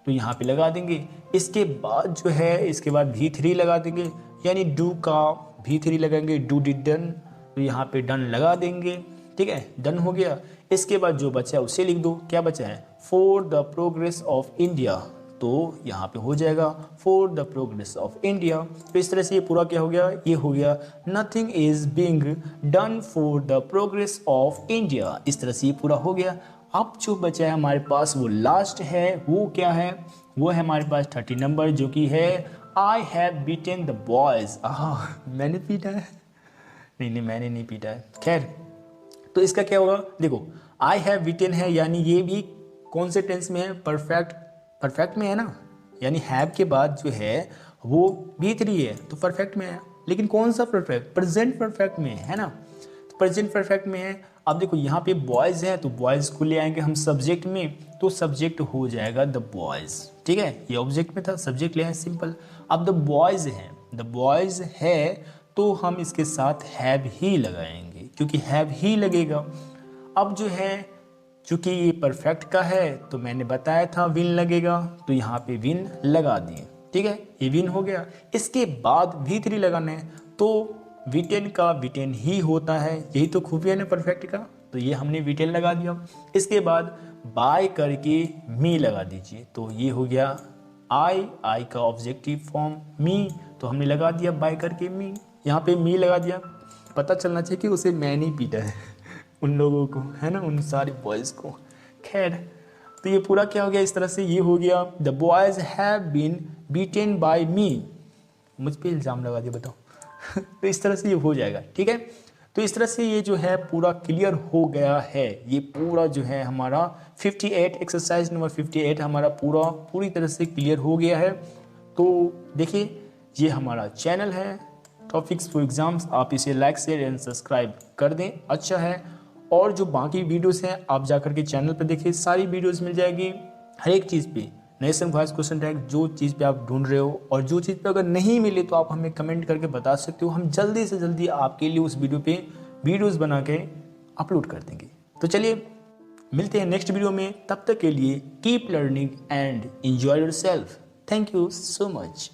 तो यहाँ पे लगा देंगे। इसके बाद जो है, इसके बाद V3 लगा देंगे, यानी डू का V3 लगाएंगे, डू डिड डन, तो यहाँ पे डन लगा देंगे, ठीक है, डन हो गया। इसके बाद जो बचा है उसे लिख दो, क्या बचा है, for the progress of India, तो यहाँ पे हो जाएगा for the progress of India. तो इस तरह से ये पूरा क्या हो गया, ये हो गया nothing is being done for the progress of India. इस तरह से ये पूरा हो गया। अब जो बचा है हमारे पास वो लास्ट है, वो क्या है, वो है हमारे पास 30 नंबर, जो कि है I have beaten the boys. मैंने पीटा है, नहीं मैंने नहीं पीटा है। खैर, तो इसका क्या होगा, देखो आई हैव बीटन है, यानी ये भी कौन से टेंस में है, परफेक्ट में है ना, यानी हैव के बाद जो है वो V3 है, तो परफेक्ट में है। लेकिन कौन सा परफेक्ट, प्रेजेंट परफेक्ट में है ना, तो प्रेजेंट परफेक्ट में है। अब देखो यहाँ पे बॉयज है, तो बॉयज को ले आएंगे हम सब्जेक्ट में, तो सब्जेक्ट हो जाएगा द बॉयज, ठीक है। ये ऑब्जेक्ट में था, सब्जेक्ट ले आए, सिंपल। अब द बॉयज है, द बॉयज है, तो हम इसके साथ हैव ही लगाएंगे, क्योंकि हैव ही लगेगा। अब जो है, चूंकि ये परफेक्ट का है, तो मैंने बताया था विन लगेगा, तो यहाँ पे विन लगा दिए, ठीक है, ये विन हो गया। इसके बाद V3 लगाना है, तो V10 का V10 ही होता है, यही तो खूबियां है परफेक्ट का, तो ये हमने V10 लगा दिया। इसके बाद बाय करके मी लगा दीजिए, तो ये हो गया आई का ऑब्जेक्टिव फॉर्म मी, तो हमने लगा दिया बाय करके मी, यहाँ पे मी लगा दिया। पता चलना चाहिए कि उसे मैंने ही पीटा है, उन लोगों को, है ना, उन सारे बॉयज़ को। खैर, तो ये पूरा क्या हो गया, इस तरह से ये हो गया the boys have been beaten by me. मुझ पे इल्ज़ाम लगा दिया, बताओ। तो इस तरह से ये हो जाएगा, ठीक है। तो इस तरह से ये जो है पूरा क्लियर हो गया है। ये पूरा जो है हमारा 58 एक्सरसाइज नंबर 58 हमारा पूरी तरह से क्लियर हो गया है। तो देखिए, ये हमारा चैनल है टॉपिक्स फॉर एग्जाम्स, आप इसे लाइक शेयर एंड सब्सक्राइब कर दें, अच्छा है। और जो बाकी वीडियोस हैं आप जाकर के चैनल पर देखिए, सारी वीडियोस मिल जाएगी हर एक चीज़ पे, नेशन वॉइस क्वेश्चन टैग, जो चीज़ पे आप ढूंढ रहे हो। और जो चीज़ पे अगर नहीं मिले तो आप हमें कमेंट करके बता सकते हो, हम जल्दी से जल्दी आपके लिए उस वीडियो पे वीडियोस बना के अपलोड कर देंगे। तो चलिए मिलते हैं नेक्स्ट वीडियो में, तब तक के लिए keep learning and enjoy yourself. Thank you so much.